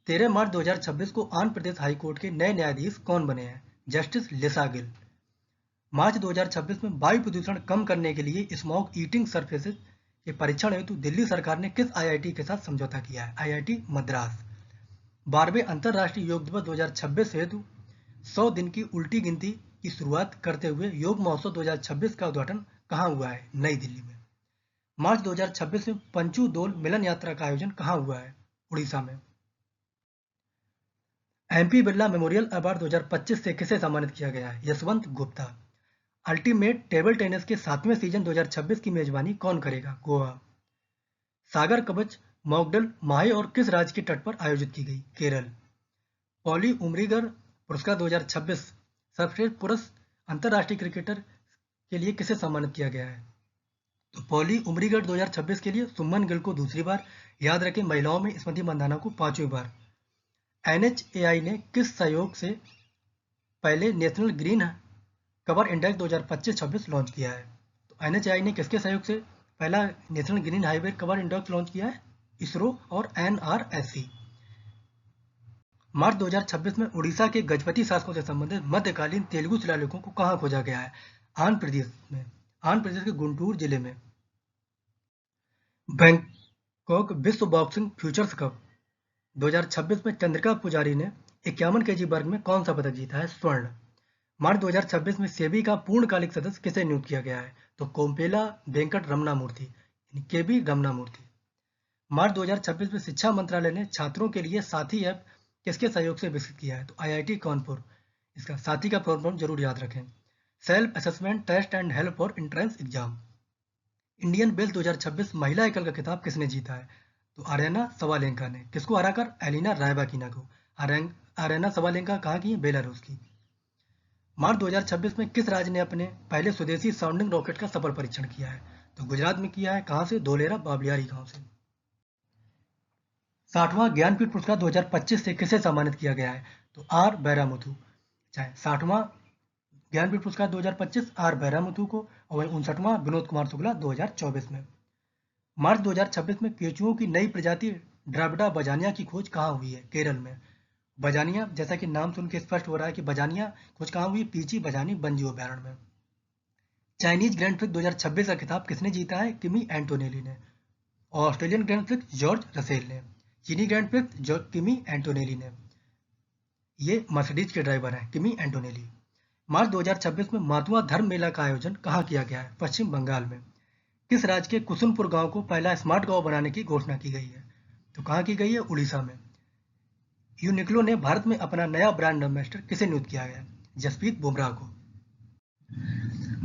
13 मार्च 2026 को आंध्र प्रदेश हाईकोर्ट के नए न्यायाधीश कौन बने हैं? जस्टिस लिसा गिल। मार्च 2026 में वायु प्रदूषण कम करने के लिए स्मॉग ईटिंग सरफेसेज के परीक्षण हेतु दिल्ली सरकार ने किस आईआईटी के साथ समझौता किया है? आईआईटी मद्रास। 12वें अंतरराष्ट्रीय योग दिवस 2026 हेतु 100 दिन की उल्टी गिनती की शुरुआत करते हुए योग महोत्सव 2026 का उद्घाटन कहाँ हुआ है? नई दिल्ली में। मार्च 2026 में पंचू दोल मिलन यात्रा का आयोजन कहाँ हुआ है? उड़ीसा में। एमपी बिरला मेमोरियल अवार्ड 2025 से किसे सम्मानित किया गया है? Yashwant Gupta. Ultimate table tennis के 7वें सीजन 2026 की मेजबानी कौन करेगा? गोवा। सागर कवच मॉकड्रिल माहे और किस राज्य के तट पर आयोजित की गई? केरल। पुरस्कार 2026 सर्वश्रेष्ठ पुरुष अंतर्राष्ट्रीय क्रिकेटर के लिए किसे सम्मानित किया गया है? तो पॉली उमरीगढ़ 2026 के लिए सुमन गिल को दूसरी बार। याद रखें, महिलाओं में स्मृति मंदाना को 5वीं बार। NHAI ने किस सहयोग से पहले national green cover index 2025-26 launch किया है? तो NHAI ने किसके सहयोग से पहला national green highway cover index launch किया है? इसरो और NRSC। मार्च 2026 में उड़ीसा के गजपति शासकों से संबंधित मध्यकालीन तेलुगु शिलालेखों को कहां खोजा गया है? आंध्र प्रदेश में। आंध्र प्रदेश के गुंटूर जिले में। बैंकॉक विश्व बॉक्सिंग फ्यूचर्स कप 2026 में चंद्रिका पुजारी ने 51 kg वर्ग में कौन सा पदक जीता है? स्वर्ण। मार्च 2026 में सेबी का पूर्णकालिक सदस्य किसे नियुक्त किया गया है? तो कोम्पेला वेंकट रमना मूर्ति, केबी रमना मूर्ति। मार्च 2026 में शिक्षा मंत्रालय ने छात्रों के लिए साथी ऐप किसके सहयोग से विकसित किया है? तो IIT कानपुर। इसका साथी का फॉर्म जरूर याद रखें। Self assessment test and help for entrance exam. Indian belt 2026 महिला एकल का खिताब किसने जीता है? तो आर्याना सवालेंका ने। किसको हराकर? एलिना रायबाकिना को। आर्याना सवालेंका कहाँ की? बेलारूस की। मार्च 2026 में किस राज्य ने अपने पहले स्वदेशी साउंडिंग रॉकेट का सफल परीक्षण किया है? तो गुजरात में किया है। कहां से? धोलेरा बाबलियारी गांव से। 60वां ज्ञानपीठ पुरस्कार 2025 से किसे सम्मानित किया गया है? तो आर बैरामुथु। 60वां ज्ञानपीठ पुरस्कार 2025 आर बैरामुथु को, और वहीं 59वां विनोद कुमार शुक्ला 2024 में। मार्च 2026 में केंचुओं की नई प्रजाति ड्राविडा बजानिया की खोज कहाँ हुई है? केरल में। बजानिया, जैसा कि नाम सुन के स्पष्ट हो रहा है कि बजानिया खोज कहाँ हुई? पीची बजानी वन्यजीव अभयारण्य में। चाइनीज ग्रैंड प्रिक्स 2026 का खिताब किसने जीता है? किमी एंटोनेली ने। Australian grand prix George Russell ने। चीनी ग्रैंड प्रिक्स किमी एंटोनेली ने। ये मर्सिडीज के ड्राइवर हैं, किमी एंटोनेली। मार्च 2026 में मातुआ धर्म मेला का आयोजन कहाँ किया गया है? पश्चिम बंगाल में। किस राज्य के कुसुमपुर गांव को पहला स्मार्ट गांव बनाने की घोषणा की गई है? तो कहाँ की गई है? उड़ीसा में। यूनिक्लो ने भारत में अपना नया ब्रांड एम्बेसडर किसे नियुक्त किया है? जसप्रीत बुमराह को।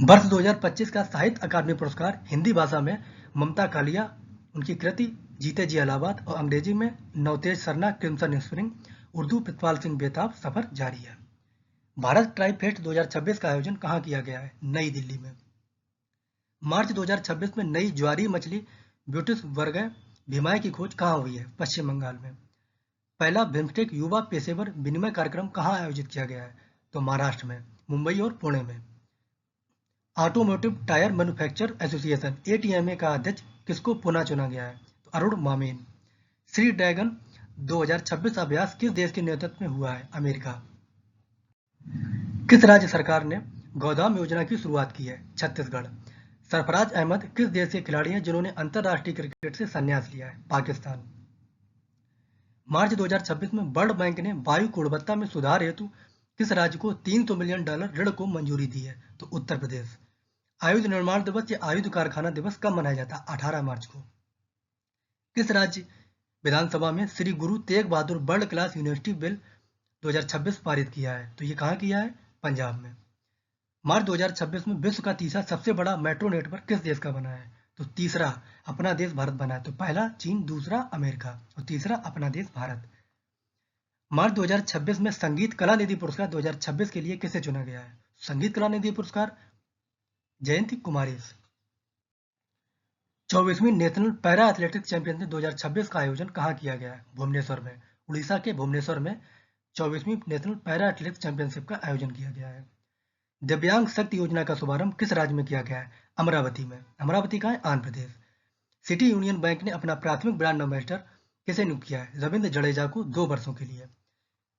वर्ष 2025 का साहित्य अकादमी पुरस्कार हिंदी भाषा में ममता कालिया, उनकी कृति जीते जी इलाहाबाद, और अंग्रेजी में नवतेज सरना क्रिम्सन स्प्रिंग, उर्दू प्रितपाल सिंह बेताब सफर जारी है। भारत ट्राइब फेस्ट 2026 का आयोजन कहाँ किया गया है? नई दिल्ली में। मार्च 2026 में नई ज्वारी मछली ब्यूटिस वर्गय भिमाई की खोज कहाँ हुई है? पश्चिम बंगाल में। पहला बिम्स्टेक युवा पेशेवर विनिमय कार्यक्रम कहाँ आयोजित किया गया है? तो महाराष्ट्र में, मुंबई और पुणे में। Automotive tyre manufacture association ATMA का अध्यक्ष किसको पुनः चुना गया है? तो अरुण मामेन। श्री ड्रैगन 2026 अभ्यास किस देश के नेतृत्व में हुआ है? अमेरिका। किस राज्य सरकार ने गोदाम योजना की शुरुआत की है? छत्तीसगढ़। सरफराज अहमद किस देश के खिलाड़ी हैं जिन्होंने अंतरराष्ट्रीय क्रिकेट से संन्यास लिया है? पाकिस्तान। मार्च 2026 में वर्ल्ड बैंक ने वायु गुणवत्ता में सुधार हेतु किस राज्य को $300 मिलियन ऋण को मंजूरी दी है? तो उत्तर प्रदेश। आयुध निर्माण दिवस या आयुध कारखाना दिवस कब मनाया जाता है? 18 मार्च को। किस राज्य विधानसभा में Shri Guru Tegh Bahadur world class university bill 2026 पारित किया है? तो ये कहाँ किया है? पंजाब में। मार्च 2026 में विश्व का तीसरा सबसे बड़ा मेट्रो नेटवर्क किस देश का बना है? तो तीसरा अपना देश भारत बना है। तो पहला चीन, दूसरा अमेरिका और तीसरा अपना देश भारत। मार्च 2026 में संगीत कला निधि पुरस्कार 2026 के लिए किसे चुना गया है? संगीत कला निधि पुरस्कार जयंती कुमारी। 24वीं नेशनल पैरा एथलेटिक्स चैंपियनशिप 2026 का आयोजन कहाँ किया गया है? भुवनेश्वर में। उड़ीसा के भुवनेश्वर में 24वीं नेशनल पैरा एथलेटिक्स चैंपियनशिप का आयोजन किया गया है। दिव्यांग शक्ति योजना का शुभारंभ किस राज्य में किया गया है? अमरावती में। अमरावती का है? Andhra Pradesh. City union bank ने अपना प्राथमिक ब्रांड एम्बेसडर किसे नियुक्त किया है? रविंद्र जडेजा को 2 वर्षों के लिए।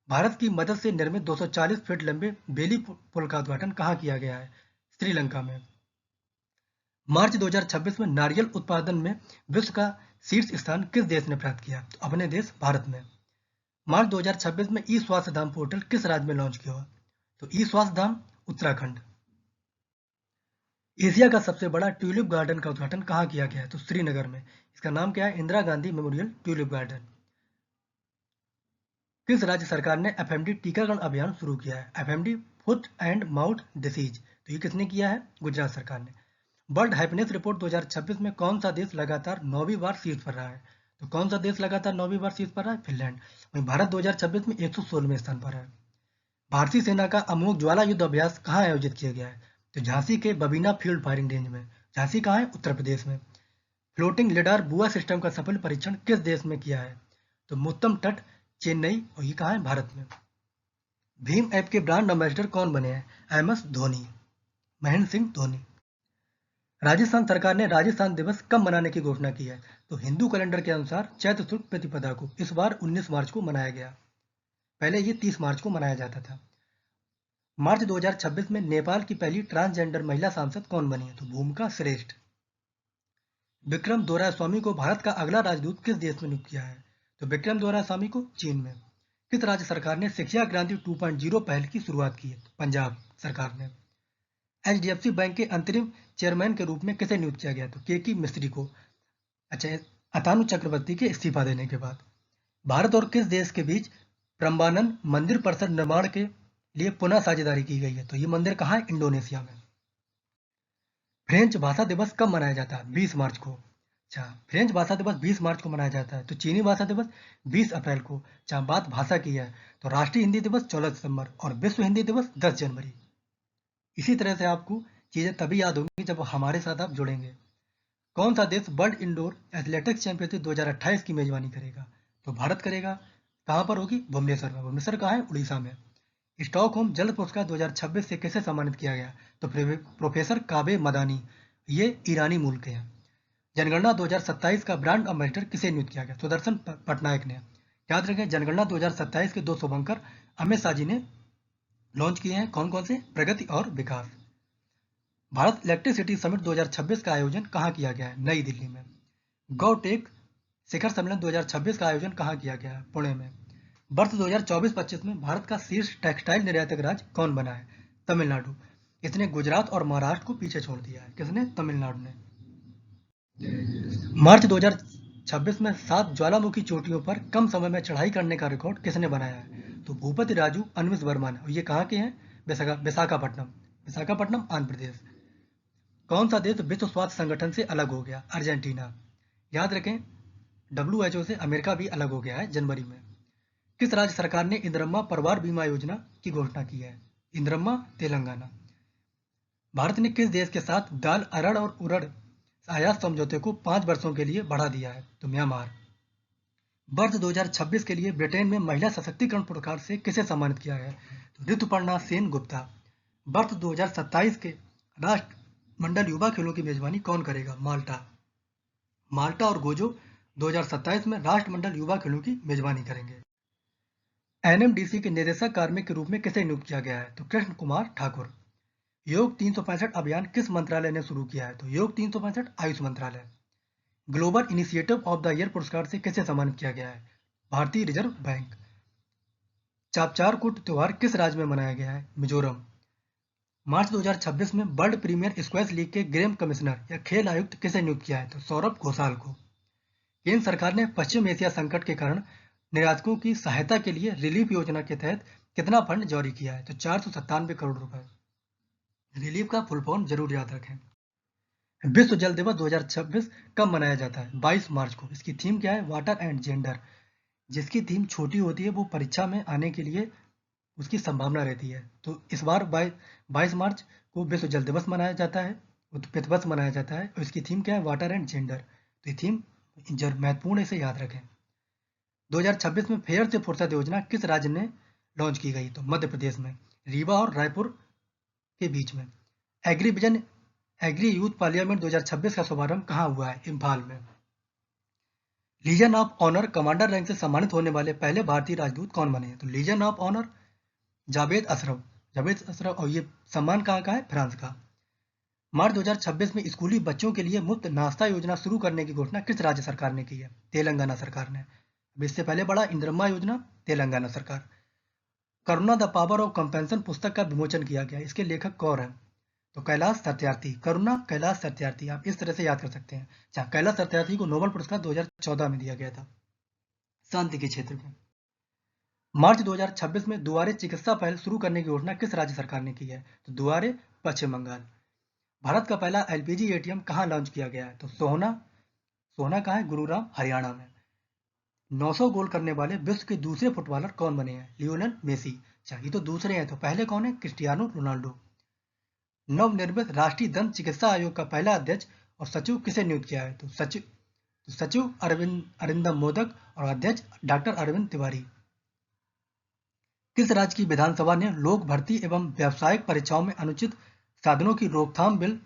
भारत की मदद से निर्मित 240 फीट लंबे बेली पुल का उद्घाटन कहाँ किया गया है? श्रीलंका में। मार्च 2026 में नारियल उत्पादन में विश्व का शीर्ष स्थान किस देश ने प्राप्त किया? तो अपने देश भारत में। मार्च 2026 में ई स्वास्थ्य धाम पोर्टल किस राज्य में लॉन्च किया? तो ई स्वास्थ्य धाम उत्तराखंड। एशिया का सबसे बड़ा ट्यूलिप गार्डन का उद्घाटन कहाँ किया गया है? तो श्रीनगर में। इसका नाम क्या है? Indira Gandhi memorial tulip garden. किस राज्य सरकार ने FMD टीकाकरण अभियान शुरू किया है? FMD foot and mouth disease. तो ये किसने किया है? गुजरात सरकार ने। वर्ल्ड हैप्पीनेस रिपोर्ट 2026 में कौन सा देश लगातार 9वीं बार शीर्ष पर रहा है? तो कौन सा देश लगातार 9वीं बार शीर्ष पर रहा है? फिनलैंड। वहीं भारत 2026 में 116वें स्थान पर है। भारतीय सेना का अमोघ ज्वाला युद्ध अभ्यास कहाँ आयोजित किया गया है? तो झांसी के बबीना फील्ड फायरिंग रेंज में। झांसी कहाँ है? उत्तर प्रदेश में। फ्लोटिंग लिडार बुआ सिस्टम का सफल परीक्षण किस देश में किया है? तो मुत्तम तट, चेन्नई, और ये कहाँ है? भारत में। भीम ऐप के ब्रांड एम्बेसडर कौन बने हैं? एमएस धोनी, महेंद्र सिंह धोनी। राजस्थान सरकार ने राजस्थान दिवस कब मनाने की घोषणा की है? तो हिंदू कैलेंडर के अनुसार चैत्र शुक्ल प्रतिपदा को। इस बार 19 मार्च को मनाया गया, पहले ये 30 मार्च को मनाया जाता था। मार्च 2026 में नेपाल की पहली ट्रांसजेंडर महिला सांसद कौन बनी है? तो भूमिका श्रेष्ठ। विक्रम दोरायस्वामी को भारत का अगला राजदूत किस देश में नियुक्त किया है? तो विक्रम दोरायस्वामी को चीन में। किस राज्य सरकार ने शिक्षा क्रांति 2.0 पहल की शुरुआत की है? पंजाब सरकार ने। एचडीएफसी बैंक के अंतरिम चेयरमैन के रूप में किसे नियुक्त किया गया? तो के मिस्त्री को। अच्छा, अतानु चक्रवर्ती के इस्तीफा देने के बाद। भारत और किस देश के बीच प्रम्बानन मंदिर परिसर निर्माण के लिए पुनः साझेदारी की गई है? तो ये मंदिर कहाँ है? इंडोनेशिया में। फ्रेंच भाषा दिवस कब मनाया जाता है? 20 मार्च को। अच्छा, फ्रेंच भाषा दिवस 20 मार्च को मनाया जाता है। तो चीनी भाषा दिवस 20 अप्रैल को। जहाँ बात भाषा की है तो राष्ट्रीय हिंदी दिवस 14 दिसंबर और विश्व हिंदी दिवस 10 जनवरी। इसी तरह से आपको चीजें तभी याद होंगी जब हमारे साथ आप जुड़ेंगे। कौन सा देश वर्ल्ड इंडोर एथलेटिक्स चैंपियनशिप 2028 की मेजबानी करेगा? तो भारत करेगा। कहाँ पर होगी? भुवनेश्वर में। भुवनेश्वर कहाँ है? उड़ीसा में। स्टॉकहोम जल पुरस्कार 2026 से किसे सम्मानित किया गया? तो प्रोफेसर काबे मदानी, ये ईरानी मूल के हैं। जनगणना 2027 का ब्रांड एम्बेसडर किसे नियुक्त किया गया? सुदर्शन पटनायक ने। याद रखें, जनगणना 2027 के 2 शुभंकर अमित शाह जी ने लॉन्च किए हैं। कौन कौन से? प्रगति और विकास। भारत इलेक्ट्रिसिटी समिट 2026 का आयोजन कहाँ किया गया है? नई दिल्ली में। गौटेक शिखर सम्मेलन 2026 का आयोजन कहाँ किया गया है? पुणे में। वर्ष 2024-25 में भारत का शीर्ष टेक्सटाइल निर्यातक राज्य कौन बना है? तमिलनाडु। इसने गुजरात और महाराष्ट्र को पीछे छोड़ दिया है। किसने? तमिलनाडु ने। मार्च 2026 में 7 ज्वालामुखी चोटियों पर कम समय में चढ़ाई करने का रिकॉर्ड किसने बनाया है? तो भूपति राजू अनविश वर्मा ने। और ये कहाँ के हैं? विशाखापट्टनम। विशाखापट्टनम, आंध्र प्रदेश। कौन सा देश विश्व स्वास्थ्य संगठन से अलग हो गया? अर्जेंटीना। याद रखें, WHO से अमेरिका भी अलग हो गया है जनवरी में। किस राज्य सरकार ने इंदिरम्मा परिवार बीमा योजना की घोषणा की है? इंदिरम्मा, तेलंगाना। भारत ने किस देश के साथ दाल, अरहर और उड़द आयात समझौते को 5 वर्षों के लिए बढ़ा दिया है? तो म्यांमार। वर्ष 2026 के लिए ब्रिटेन में महिला सशक्तिकरण पुरस्कार से किसे सम्मानित किया है? तो ऋतुपर्णा सेन गुप्ता। वर्ष 2027 के राष्ट्रमंडल युवा खेलों की मेजबानी कौन करेगा? माल्टा। माल्टा और गोजो 2027 में राष्ट्रमंडल युवा खेलों की मेजबानी करेंगे। एनएमडीसी के निदेशक कार्मिक के रूप में किसे नियुक्त किया गया है? तो कृष्ण कुमार ठाकुर। योग 365 अभियान किस मंत्रालय ने शुरू किया है? तो योग 365 आयुष मंत्रालय। Global initiative of the year पुरस्कार से किसे सम्मानित किया गया है? भारतीय रिजर्व बैंक। चापचारकुट त्योहार किस राज्य में मनाया गया है? मिजोरम। मार्च 2026 में वर्ल्ड प्रीमियर स्क्वैश लीग के गेम कमिश्नर या खेल आयुक्त किसे नियुक्त किया है? तो सौरभ घोषाल को। केंद्र सरकार ने पश्चिम एशिया संकट के कारण निर्यातकों की सहायता के लिए रिलीफ योजना के तहत कितना फंड जारी किया है? तो 497 करोड़ रुपए। रिलीफ का फुल फॉर्म जरूर याद रखें। विश्व जल दिवस 2026 कब मनाया जाता है? 22 मार्च को। इसकी थीम क्या है? Water and gender. जिसकी थीम छोटी होती है वो परीक्षा में आने के लिए उसकी संभावना रहती है। तो इस बार 22 मार्च को विश्व जल दिवस मनाया जाता है, दिवस मनाया जाता है, और इसकी थीम क्या है? Water and gender. तो ये थीम महत्वपूर्ण है, इसे याद रखें। 2026 में फेयर से फुर्सत योजना किस राज्य ने लॉन्च की गई? तो मध्य प्रदेश में। रीवा और रायपुर के बीच में। एग्री यूथ पार्लियामेंट 2026 का शुभारंभ कहाँ हुआ है? इम्फाल में। Legion of Honour commander rank से सम्मानित होने वाले पहले भारतीय राजदूत कौन बने? तो Legion of Honour Javed Ashraf. Javed Ashraf. और ये सम्मान कहाँ का है? फ्रांस का। मार्च 2026 में स्कूली बच्चों के लिए मुफ्त नाश्ता योजना शुरू करने की घोषणा किस राज्य सरकार ने की है? तेलंगाना सरकार ने। अब इससे पहले बढ़ा इंदिरम्मा योजना, तेलंगाना सरकार। करुणा द पावर ऑफ कंपेंशन पुस्तक का विमोचन किया गया। इसके लेखक कौन है? तो कैलाश सत्यार्थी। करुणा कैलाश सत्यार्थी, आप इस तरह से याद कर सकते हैं। जहाँ कैलाश सत्यार्थी को नोबेल पुरस्कार 2014 में दिया गया था शांति के क्षेत्र में। मार्च 2026 में दुआरे चिकित्सा पहल शुरू करने की घोषणा किस राज्य सरकार ने की है? तो दुआरे, पश्चिम बंगाल। भारत का पहला एलपीजी एटीएम कहाँ लॉन्च किया गया है? तो सोहना। सोहना कहाँ है? गुरुग्राम, हरियाणा में। 900 गोल करने वाले विश्व के दूसरे फुटबॉलर कौन बने हैं? Lionel Messi. अच्छा, ये तो दूसरे हैं, तो पहले कौन है? Cristiano Ronaldo. नवनिर्मित राष्ट्रीय दंत चिकित्सा आयोग का पहला अध्यक्ष और सचिव किसे नियुक्त किया है? तो सचिव अरिंदम मोदक और अध्यक्ष डॉक्टर अरविंद तिवारी। किस राज्य की विधानसभा ने लोक भर्ती एवं व्यावसायिक परीक्षाओं में अनुचित साधनों की रोकथाम बिल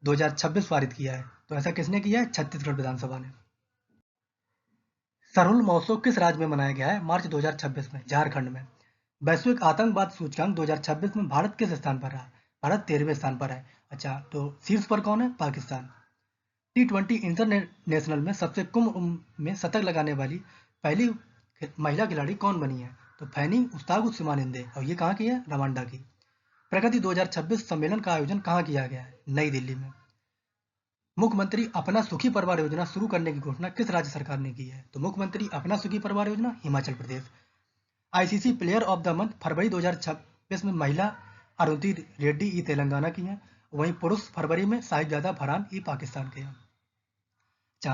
2026 पारित किया है? तो ऐसा किसने किया है? छत्तीसगढ़ विधानसभा ने। सरहुल महोत्सव किस राज्य में मनाया गया है मार्च 2026 में? झारखंड में। वैश्विक आतंकवाद सूचकांक 2026 में भारत किस स्थान पर रहा? भारत 13वें स्थान पर है। अच्छा, तो शीर्ष पर कौन है? पाकिस्तान। T20 इंटरनेशनल में सबसे कम उम्र में शतक लगाने वाली पहली महिला खिलाड़ी कौन बनी है? तो फैनी उस्तागु सिमानिंदे, और ये कहाँ की है? रवांडा की। प्रगति 2026 सम्मेलन का आयोजन कहाँ किया गया है? नई दिल्ली में। मुख्यमंत्री अपना सुखी परिवार योजना शुरू करने की घोषणा किस राज्य सरकार ने की है? तो मुख्यमंत्री अपना Sukhi Parivar Yojana Himachal Pradesh. ICC player of the month फरवरी 2026 में महिला अरुंधति रेड्डी, ये तेलंगाना की हैं। वहीं पुरुष फरवरी में साहिबजादा फरहान, ये पाकिस्तान के हैं। अच्छा,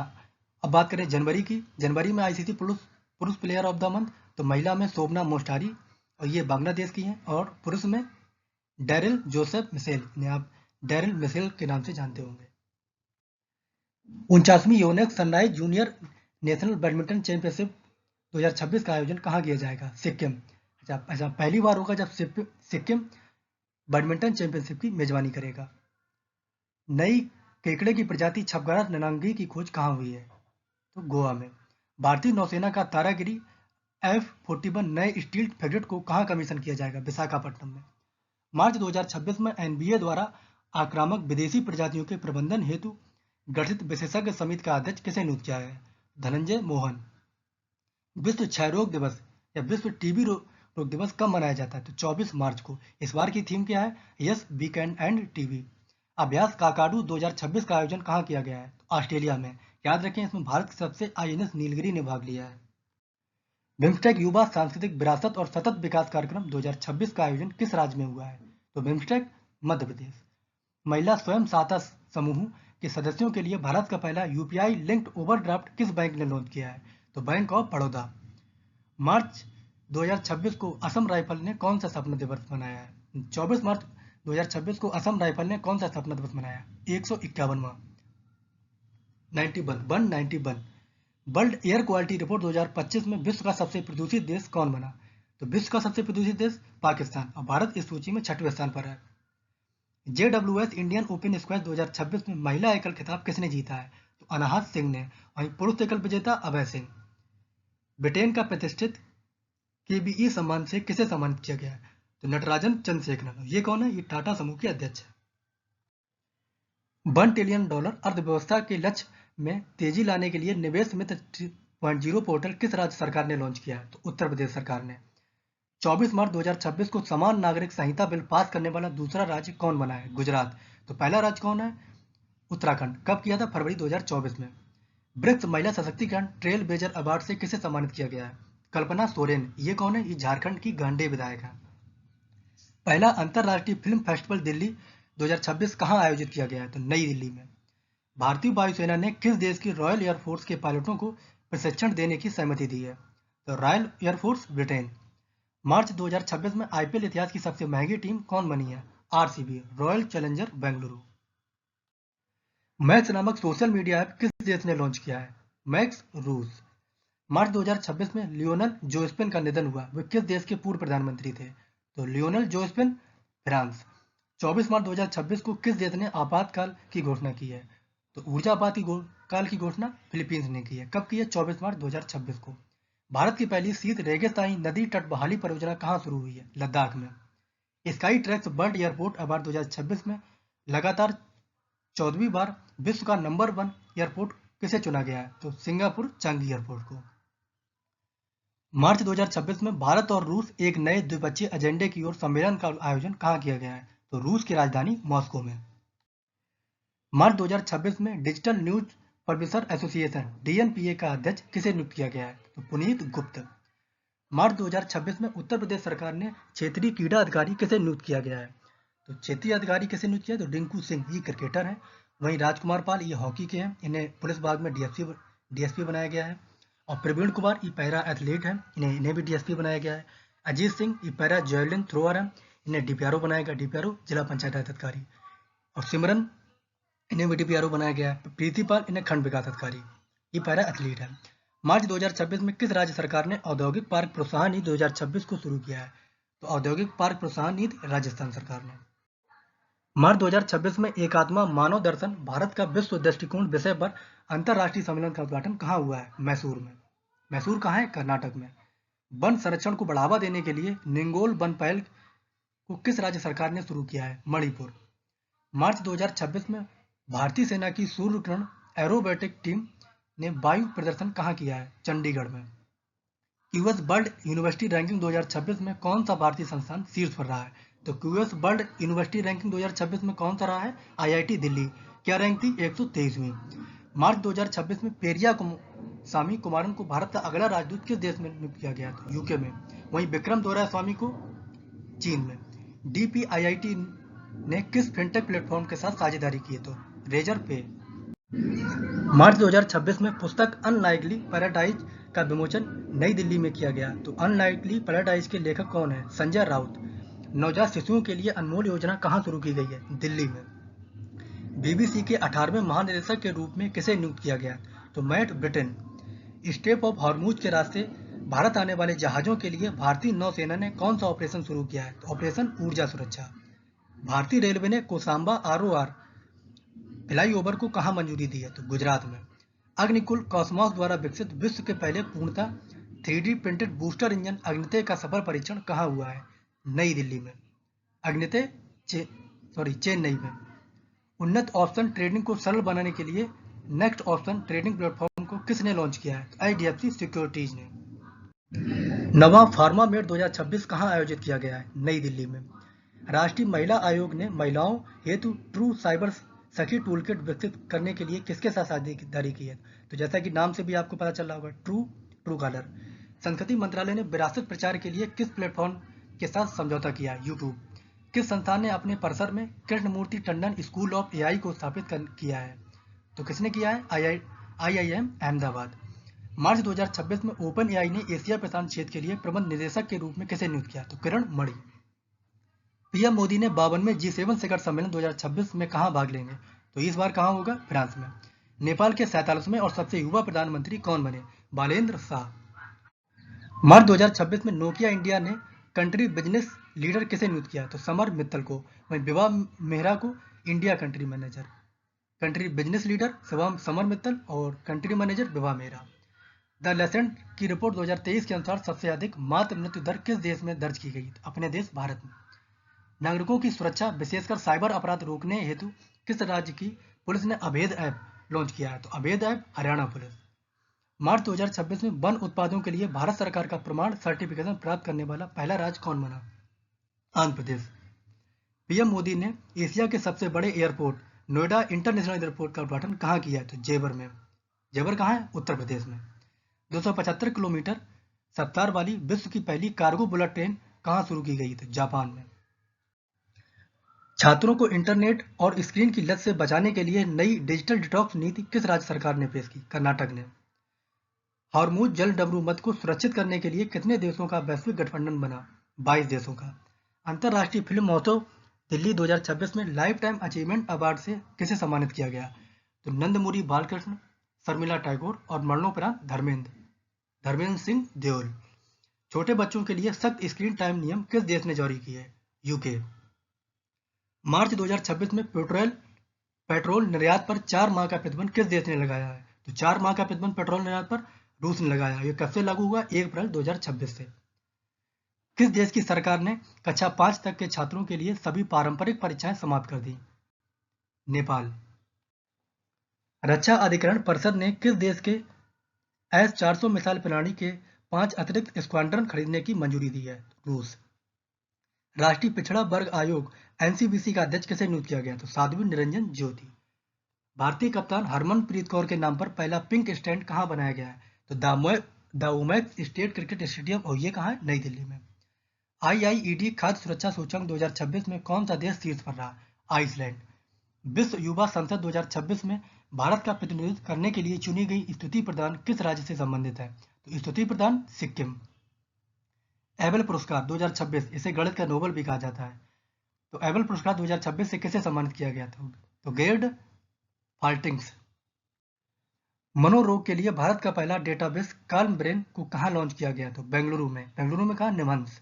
अब बात करें जनवरी की। जनवरी में आईसीसी पुरुष पुरुष प्लेयर ऑफ द मंथ, तो महिला में शोभना मोस्टारी, और ये बांग्लादेश की हैं। और पुरुष में डैरिल जोसेफ मिशेल, इन्हें आप डैरिल मिशेल के नाम से जानते होंगे। 49वीं Yonex Sunrise junior national badminton championship 2026 का आयोजन कहाँ किया जाएगा? सिक्किम। अच्छा, ऐसा पहली बार होगा जब सिक्किम बैडमिंटन चैंपियनशिप की मेजबानी करेगा। नई केकड़े की प्रजाति छपगारा ननांगी की खोज कहाँ हुई है? तो गोवा में। भारतीय नौसेना का तारागिरी F-41 नए स्टील फ्रिगेट को कहाँ कमीशन किया जाएगा? विशाखापट्टनम में। मार्च 2026 में एनबीए द्वारा आक्रामक विदेशी प्रजातियों के प्रबंधन हेतु गठित विशेषज्ञ समिति का अध्यक्ष किसे नियुक्त किया है? धनंजय मोहन। विश्व क्षय रोग दिवस या विश्व टीबी रोग दिवस कब मनाया जाता है? तो 24 मार्च को। इस बार की थीम क्या है? Yes we can end TB. अभ्यास काकाडू 2026 का आयोजन कहाँ किया गया है? तो ऑस्ट्रेलिया में। याद रखें, इसमें भारत की सबसे आईएनएस नीलगिरी ने भाग लिया है। बिम्स्टेक युवा सांस्कृतिक विरासत और सतत विकास कार्यक्रम 2026 का आयोजन किस राज्य में हुआ है? तो बिम्स्टेक मध्य प्रदेश। महिला स्वयं सहायता समूह के सदस्यों के लिए भारत का पहला यूपीआई लिंक्ड ओवरड्राफ्ट किस बैंक ने लॉन्च किया है? तो बैंक ऑफ बड़ौदा। मार्च 2026 को असम राइफल ने कौन सा स्थापना दिवस मनाया है? 24 मार्च 2026 को असम राइफल ने कौन सा स्थापना दिवस मनाया? 151वां। 91 वर्ल्ड एयर क्वालिटी रिपोर्ट 2025 में विश्व का सबसे प्रदूषित देश कौन बना? तो विश्व का सबसे प्रदूषित देश पाकिस्तान, और भारत इस सूची में 6वें स्थान पर है। जेडब्ल्यूएस इंडियन ओपन स्क्वैश 2026 में महिला एकल खिताब किसने जीता है? तो अनाहत सिंह ने। वहीं पुरुष एकल विजेता अभय सिंह। ब्रिटेन का प्रतिष्ठित केबीई सम्मान से किसे सम्मानित किया गया है? तो नटराजन चंद्रशेखरन। ये कौन है? ये टाटा समूह के अध्यक्ष है। $1 ट्रिलियन अर्थव्यवस्था के लक्ष्य में तेजी लाने के लिए निवेश मित्र 3.0 पोर्टल किस राज्य सरकार ने लॉन्च किया है? तो उत्तर प्रदेश सरकार ने। 24 मार्च 2026 को समान नागरिक संहिता बिल पास करने वाला दूसरा राज्य कौन बना है? गुजरात। तो पहला राज्य कौन है? उत्तराखंड। कब किया था? फरवरी 2024 में। ब्रिक्स महिला सशक्तिकरण ट्रेल ब्लेजर अवार्ड से किसे सम्मानित किया गया है? कल्पना सोरेन। ये कौन है? ये झारखंड की गांडे विधायक है। पहला अंतरराष्ट्रीय फिल्म फेस्टिवल दिल्ली 2026 कहाँ आयोजित किया गया है? तो नई दिल्ली में। भारतीय वायुसेना ने किस देश की रॉयल एयरफोर्स के पायलटों को प्रशिक्षण देने की सहमति दी है? तो रॉयल एयरफोर्स ब्रिटेन। मार्च 2026 में आईपीएल इतिहास की सबसे महंगी टीम कौन बनी है? RCB, royal challenger Bengaluru. Max नामक सोशल मीडिया ऐप किस देश ने लॉन्च किया है? मैक्स, रूस। मार्च 2026 में लियोनल जोस्पेन का निधन हुआ। वे किस देश के पूर्व प्रधानमंत्री थे? तो लियोनल जोस्पेन, फ्रांस। 24 मार्च 2026 को किस देश ने आपातकाल की घोषणा की है? तो ऊर्जा आपातकाल की घोषणा फिलीपींस ने की है। कब की है? 24 मार्च 2026 को। भारत की पहली शीत रेगिस्तानी नदी तट बहाली परियोजना कहाँ शुरू हुई है? लद्दाख में। Sky tracks world airport award 2026 में लगातार 14वीं बार विश्व का नंबर 1 एयरपोर्ट किसे चुना गया है? तो सिंगापुर चांगी एयरपोर्ट को। मार्च 2026 में भारत और रूस एक नए द्विपक्षीय एजेंडे की ओर सम्मेलन का आयोजन कहाँ किया गया है? तो रूस की राजधानी मॉस्को में। मार्च 2026 में डिजिटल न्यूज पब्लिशर एसोसिएशन डीएनपीए का अध्यक्ष किसे नियुक्त किया गया है? तो पुनीत गुप्त। मार्च 2026 में उत्तर प्रदेश सरकार ने क्षेत्रीय क्रीड़ा अधिकारी किसे नियुक्त किया गया है? तो क्षेत्रीय अधिकारी किसे नियुक्त किया? तो रिंकू सिंह, ये क्रिकेटर हैं। वहीं राजकुमार पाल, ये हॉकी के हैं। इन्हें पुलिस विभाग में डीएसपी बनाया गया है। और प्रवीण कुमार, ये पैरा एथलीट हैं। इन्हें भी डीएसपी बनाया गया है। अजीत सिंह ये पैरा जैवलिन थ्रोअर है, इन्हें डीपीआरओ बनाया गया, डीपीआरओ जिला पंचायत राज अधिकारी। और सिमरन, इन्हें भी डीपीआरओ बनाया गया है। प्रीतिपाल, इन्हें खंड विकास अधिकारी। ये पैरा एथलीट है। मार्च 2026 में किस राज्य सरकार ने औद्योगिक पार्क प्रोत्साहन नीति 2026 को शुरू किया है? तो औद्योगिक पार्क प्रोत्साहन नीति राजस्थान सरकार ने। मार्च 2026 में एकात्मा मानव दर्शन भारत का विश्व दृष्टिकोण विषय पर अंतर्राष्ट्रीय सम्मेलन का उद्घाटन कहाँ हुआ है? मैसूर में। मैसूर कहाँ है? कर्नाटक में। वन संरक्षण को बढ़ावा देने के लिए निंगोल वन पहल को किस राज्य सरकार ने शुरू किया है? मणिपुर। मार्च 2026 में भारतीय सेना की सूर्यकिरण एरोबेटिक टीम ने वायु प्रदर्शन कहाँ किया है? चंडीगढ़ में। क्यूएस वर्ल्ड यूनिवर्सिटी रैंकिंग 2026 में कौन सा भारतीय संस्थान शीर्ष पर रहा है? तो क्यूएस वर्ल्ड यूनिवर्सिटी रैंकिंग 2026 में कौन सा रहा है? आईआईटी दिल्ली। क्या रैंक थी? 123वीं। मार्च 2026 में पेरिया स्वामी कुमारन को भारत का अगला राजदूत किस देश में नियुक्त किया गया? तो यूके में। वहीं विक्रम दोराईस्वामी को चीन में। डीपीआईआईटी ने किस फिनटेक प्लेटफॉर्म के साथ साझेदारी की है? तो रेजर पे। मार्च 2026 में पुस्तक अनलाइकली पैराडाइज का विमोचन नई दिल्ली में किया गया। तो अनलाइकली पैराडाइज के लेखक कौन है? संजय राउत। नवजात शिशुओं के लिए अनमोल योजना कहाँ शुरू की गई है? दिल्ली में। बीबीसी के 18वें महानिदेशक के रूप में किसे नियुक्त किया गया? तो मैट ब्रिटेन। स्ट्रेप ऑफ हॉर्मूज के रास्ते भारत आने वाले जहाजों के लिए भारतीय नौसेना ने कौन सा ऑपरेशन शुरू किया है? तो ऑपरेशन ऊर्जा सुरक्षा। भारतीय रेलवे ने कोसांबा आरओआर फ्लाईओवर को कहाँ मंजूरी दी है? तो गुजरात में। अग्निकुल कॉस्मॉस द्वारा विकसित विश्व के पहले पूर्णतः 3D प्रिंटेड बूस्टर इंजन अग्नितेय का सफल परीक्षण कहाँ हुआ है? नई दिल्ली में। अग्नितेय चेन्नई में। उन्नत ऑप्शन ट्रेडिंग को सरल बनाने के लिए नेक्स्ट ऑप्शन ट्रेडिंग प्लेटफॉर्म को किसने लॉन्च किया है? आईडीएफसी सिक्योरिटीज ने। नवा फार्मा मेड 2026 कहाँ आयोजित किया गया है? नई दिल्ली में। राष्ट्रीय महिला आयोग ने महिलाओं हेतु ट्रू साइबर सखी टूलकिट विकसित करने के लिए किसके साथ साझेदारी की है? तो जैसा कि नाम से भी आपको पता चल रहा होगा, ट्रू कॉलर। संस्कृति मंत्रालय ने विरासत प्रचार के लिए किस प्लेटफॉर्म के साथ समझौता किया? यूट्यूब। किस संस्थान ने अपने परिसर में Krishnamurthy Tandon school of AI को स्थापित किया है? तो किसने किया है? आईआईएम अहमदाबाद। मार्च 2026 में ओपन एआई ने एशिया प्रशांत क्षेत्र के लिए प्रबंध निदेशक के रूप में किसे नियुक्त किया? तो किरण मणि। पीएम मोदी ने 52वें G7 शिखर सम्मेलन 2026 में कहां भाग लेंगे? तो इस बार कहां होगा? फ्रांस में। नेपाल के 47वें और सबसे युवा प्रधानमंत्री कौन बने? बालेंद्र शाह। मार्च 2026 में नोकिया इंडिया ने कंट्री बिजनेस लीडर किसे नियुक्त किया? तो समर मित्तल को। वहीं विवाह मेहरा को India country manager. Country business leader summer Mittal और कंट्री मैनेजर विवाह मेहरा। द लेसेंट की रिपोर्ट 2023 के अनुसार सबसे अधिक मातृ मृत्यु दर किस देश में दर्ज की गई? अपने देश भारत में। नागरिकों की सुरक्षा विशेषकर साइबर अपराध रोकने हेतु किस राज्य की पुलिस ने अभेद ऐप लॉन्च किया है? तो अभेद ऐप हरियाणा पुलिस। मार्च 2026 में वन उत्पादों के लिए भारत सरकार का प्रमाण सर्टिफिकेशन प्राप्त करने वाला पहला राज्य कौन बना? आंध्र प्रदेश। पीएम मोदी ने एशिया के सबसे बड़े एयरपोर्ट नोएडा इंटरनेशनल एयरपोर्ट का उद्घाटन कहाँ किया है? तो जेवर में। जेवर कहाँ है? उत्तर प्रदेश में। 275 किलोमीटर रफ्तार वाली विश्व की पहली कार्गो बुलेट ट्रेन कहाँ शुरू की गई थी? जापान में। छात्रों को इंटरनेट और स्क्रीन की लत से बचाने के लिए नई डिजिटल डिटॉक्स नीति किस राज्य सरकार ने पेश की? कर्नाटक ने। हॉर्मुज जल डमरू मत को सुरक्षित करने के लिए कितने देशों का वैश्विक गठबंधन बना? 22 देशों का। अंतर्राष्ट्रीय फिल्म महोत्सव दिल्ली 2026 में लाइफ टाइम अचीवमेंट अवार्ड से किसे सम्मानित किया गया? तो नंदमुरी बालकृष्ण, शर्मिला टैगोर और मरणोपरांत धर्मेंद्र सिंह देओल। छोटे बच्चों के लिए सख्त स्क्रीन टाइम नियम किस देश ने जारी किए? यूके। मार्च 2026 में पेट्रोल निर्यात पर 4 माह का प्रतिबंध किस देश ने लगाया है? तो 4 माह का प्रतिबंध पेट्रोल निर्यात पर रूस ने लगाया। यह कब से लागू हुआ? 1 अप्रैल 2026 से। किस देश की सरकार ने कक्षा 5 तक के छात्रों के लिए सभी पारंपरिक परीक्षाएं समाप्त कर दी? नेपाल। रक्षा अधिकरण परिषद ने किस देश के S-400 मिसाइल प्रणाली के 5 अतिरिक्त स्क्वाड्रन खरीदने की मंजूरी दी है? रूस। राष्ट्रीय पिछड़ा वर्ग आयोग एनसीबीसी का अध्यक्ष किसे नियुक्त किया गया? तो साध्वी निरंजन ज्योति। भारतीय कप्तान हरमनप्रीत कौर के नाम पर पहला पिंक स्टैंड कहां बनाया गया है? तो द उमैक्स स्टेट क्रिकेट स्टेडियम, और ये कहां है? नई दिल्ली में। आईआईईडी खाद्य सुरक्षा सूचकांक 2026 में कौन सा देश शीर्ष पर रहा? आइसलैंड। विश्व युवा संसद 2026 में भारत का प्रतिनिधित्व करने के लिए चुनी गई स्तुति प्रदान किस राज्य से संबंधित है? तो स्तुति प्रदान सिक्किम। एबल पुरस्कार 2026, इसे गणित का नोबेल भी कहा जाता है। तो एबल पुरस्कार 2026 से किसे सम्मानित किया गया था? तो गेर्ड फाल्टिंग्स। मनोरोग के लिए भारत का पहला डेटाबेस काल्म ब्रेन को कहाँ लॉन्च किया गया? तो बेंगलुरु में। बेंगलुरु में कहा? निमंस।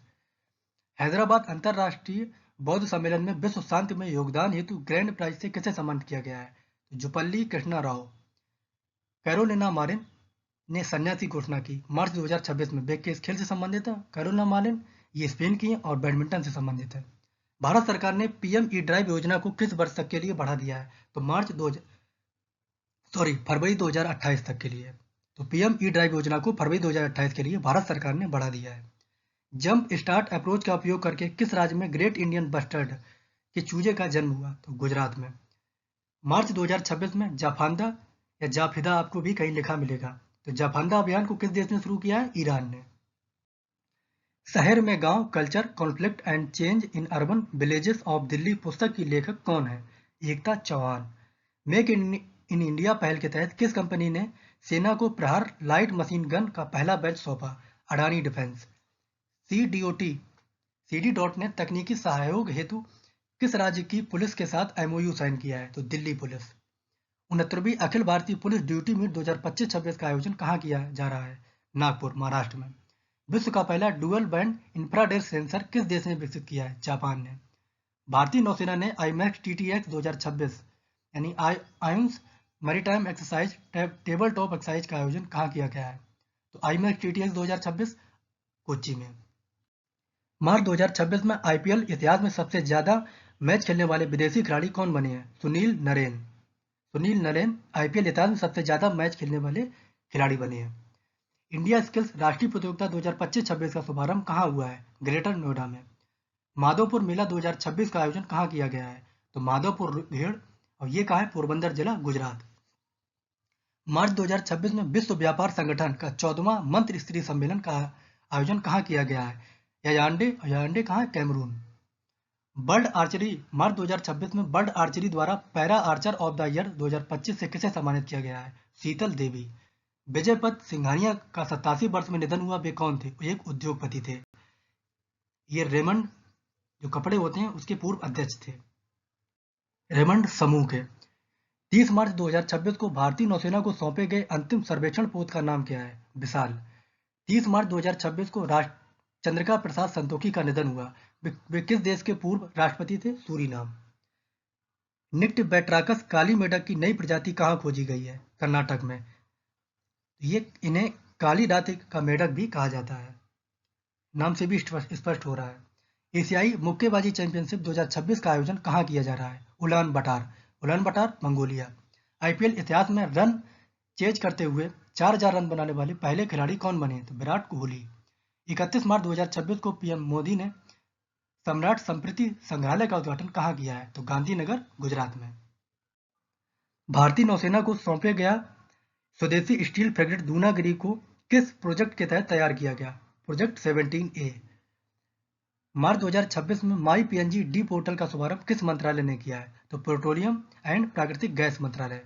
हैदराबाद अंतरराष्ट्रीय बौद्ध सम्मेलन में विश्व शांति में योगदान हेतु ग्रैंड प्राइज से किसे सम्मानित किया गया है? तो जुपल्ली कृष्णा राव। कैरोलिना मारिन ने सन्यासी घोषणा की मार्च 2026 में। वे किस खेल से संबंधित है? कैरोलिना मारिन ये स्पेन की है और बैडमिंटन से संबंधित है। भारत सरकार ने पीएम ई ड्राइव योजना को किस वर्ष तक के लिए बढ़ा दिया है? तो फरवरी 2028 तक के लिए। तो पीएम ई ड्राइव योजना को फरवरी 2028 के लिए भारत सरकार ने बढ़ा दिया है। जंप स्टार्ट अप्रोच का उपयोग करके किस राज्य में ग्रेट इंडियन बस्टर्ड के चूजे का जन्म हुआ? तो गुजरात में। मार्च 2026 में जाफांदा या जाफिदा आपको भी कहीं लिखा मिलेगा। तो जाफांदा अभियान को किस देश ने शुरू किया है? ईरान ने। शहर में गांव culture conflict and change in urban villages of Delhi पुस्तक की लेखक कौन है? एकता चौहान। मेक इन इंडिया पहल के तहत किस कंपनी ने सेना को प्रहार लाइट मशीन गन का पहला बैच सौंपा? अडानी डिफेंस। सीडीओटी सीडी डॉट ने तकनीकी सहयोग हेतु किस राज्य की पुलिस के साथ एमओयू साइन किया है? तो Delhi police. 69वीं Akhil Bharatiya police duty meet 2025-26 का आयोजन कहाँ किया जा रहा है? नागपुर, महाराष्ट्र में। विश्व का पहला डुअल बैंड इंफ्रारेड सेंसर किस देश ने विकसित किया है? जापान ने। भारतीय नौसेना ने आईमैक्स टीटीएक्स 2026 यानी आयुंस maritime exercise table top exercise का आयोजन कहाँ किया गया है? तो आईमैक्स टीटीएक्स 2026 कोच्चि में। मार्च 2026 में आईपीएल इतिहास में सबसे ज्यादा मैच खेलने वाले विदेशी खिलाड़ी कौन बने हैं? सुनील नरेन आईपीएल इतिहास में सबसे ज्यादा मैच खेलने वाले खिलाड़ी बने हैं। इंडिया स्किल्स राष्ट्रीय प्रतियोगिता 2025-26 का शुभारंभ कहाँ हुआ है? ग्रेटर नोएडा में। माधोपुर मेला 2026 का आयोजन कहाँ किया गया है? तो माधोपुर घेड़, और ये कहाँ है? पोरबंदर जिला, गुजरात। मार्च 2026 में विश्व व्यापार संगठन का 14वां मंत्री स्तरीय सम्मेलन का आयोजन कहाँ किया गया है? यायान्डे कहाँ है? कैमरून। बर्ड आर्चरी मार्च 2026 में बर्ड आर्चरी द्वारा para Archer of the year 2025 से किसे सम्मानित किया गया है? शीतल देवी। विजयपत सिंघानिया का 87 वर्ष में निधन हुआ। वे कौन थे? एक उद्योगपति थे। ये रेमंड जो कपड़े होते हैं उसके पूर्व अध्यक्ष थे, रेमंड समूह के। 30 मार्च 2026 को भारतीय नौसेना को सौंपे गए अंतिम सर्वेक्षण पोत का नाम क्या है? विशाल। 30 मार्च 2026 को चंद्रिका प्रसाद संतोखी का निधन हुआ। वे किस देश के पूर्व राष्ट्रपति थे? सूरीनाम। निक्टबैट्राकस काली मेढक की नई प्रजाति कहाँ खोजी गई है? कर्नाटक में। ये इन्हें काली रात का मेढक भी कहा जाता है, नाम से भी स्पष्ट हो रहा है। एशियाई मुक्केबाजी चैंपियनशिप 2026 का आयोजन कहाँ किया जा रहा है? Ulan बटार, Mongolia. आईपीएल इतिहास में रन चेज करते हुए 4000 रन बनाने वाले पहले खिलाड़ी कौन बने? तो विराट कोहली। 31 मार्च 2026 को पीएम मोदी ने सम्राट स्मृति संग्रहालय का उद्घाटन कहाँ किया है? तो गांधीनगर, गुजरात में। भारतीय नौसेना को सौंपे गया स्वदेशी स्टील फ्रिगेट दूनागिरी को किस प्रोजेक्ट के तहत तैयार किया गया? Project 17A। मार्च 2026 में माई पीएनजी डी पोर्टल का शुभारंभ किस मंत्रालय ने किया है? तो पेट्रोलियम एंड प्राकृतिक गैस मंत्रालय।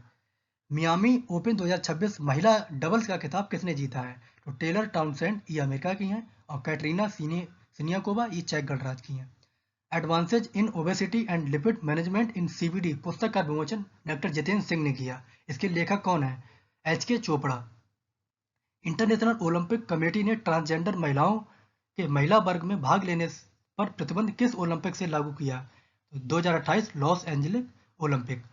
मियामी ओपन 2026 महिला डबल्स का खिताब किसने जीता है? तो टेलर टाउनसेंड, ये अमेरिका की हैं, और कैटरीना सिनियाकोवा, ये चेक गणराज्य की हैं। Advances in obesity and lipid management in CBD पुस्तक का विमोचन डॉक्टर जितेंद्र सिंह ने किया। इसके लेखक कौन है? HK Chopra. International Olympic committee ने ट्रांसजेंडर महिलाओं के महिला वर्ग में भाग लेने पर प्रतिबंध किस ओलंपिक से लागू किया? 2028 लॉस एंजलिस ओलंपिक।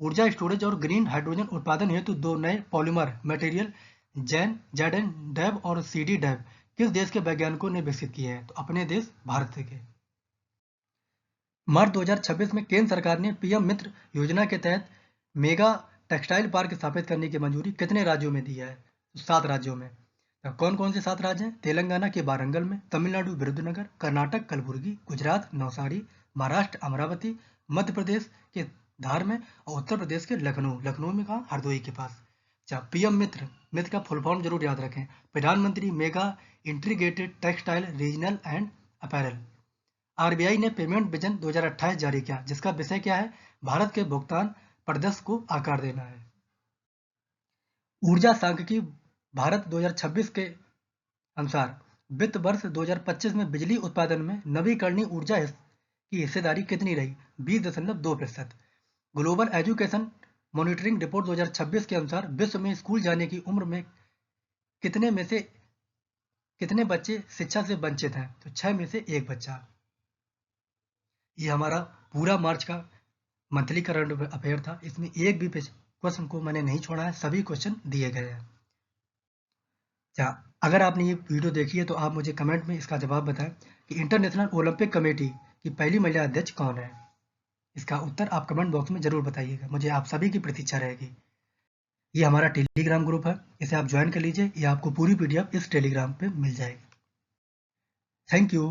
ऊर्जा स्टोरेज और ग्रीन हाइड्रोजन उत्पादन हेतु दो नए पॉलीमर मटेरियल जेड डैब और सीडी डैब किस देश के वैज्ञानिकों ने विकसित किए हैं? तो अपने देश भारत के। मार्च 2026 में केंद्र सरकार ने पीएम मित्र योजना के तहत मेगा टेक्सटाइल पार्क स्थापित करने की मंजूरी कितने राज्यों में दी है? 7 राज्यों में। कौन कौन से 7 राज्य हैं? तेलंगाना के वारंगल में, तमिलनाडु विरुद्धनगर, कर्नाटक कलबुर्गी, गुजरात नवसारी, महाराष्ट्र अमरावती, मध्य प्रदेश के धार में, और उत्तर प्रदेश के लखनऊ में कहा? हरदोई के पास। अच्छा, पीएम मित्र का फुल फॉर्म जरूर याद रखें। प्रधानमंत्री mega integrated textile regional and apparel. RBI ने पेमेंट विजन 2028 जारी किया, जिसका विषय क्या है? भारत के भुगतान परिदृश्य को आकार देना है। ऊर्जा सांख्यिकी भारत 2026 के अनुसार वित्त वर्ष 2025 में बिजली उत्पादन में नवीकरणीय ऊर्जा की हिस्सेदारी कितनी रही? 20.2%। ग्लोबल एजुकेशन मॉनिटरिंग रिपोर्ट 2026 के अनुसार विश्व में स्कूल जाने की उम्र में कितने में से कितने बच्चे शिक्षा से वंचित हैं? तो 6 में से 1 बच्चा। ये हमारा पूरा मार्च का मंथली करंट अफेयर था। इसमें एक भी क्वेश्चन को मैंने नहीं छोड़ा है, सभी क्वेश्चन दिए गए हैं। अच्छा, अगर आपने ये वीडियो देखी है तो आप मुझे कमेंट में इसका जवाब बताएं कि इंटरनेशनल ओलंपिक कमेटी की पहली महिला अध्यक्ष कौन है? इसका उत्तर आप कमेंट बॉक्स में जरूर बताइएगा, मुझे आप सभी की प्रतीक्षा रहेगी। ये हमारा टेलीग्राम ग्रुप है, इसे आप ज्वाइन कर लीजिए, ये आपको पूरी PDF इस टेलीग्राम पे मिल जाएगी। Thank you.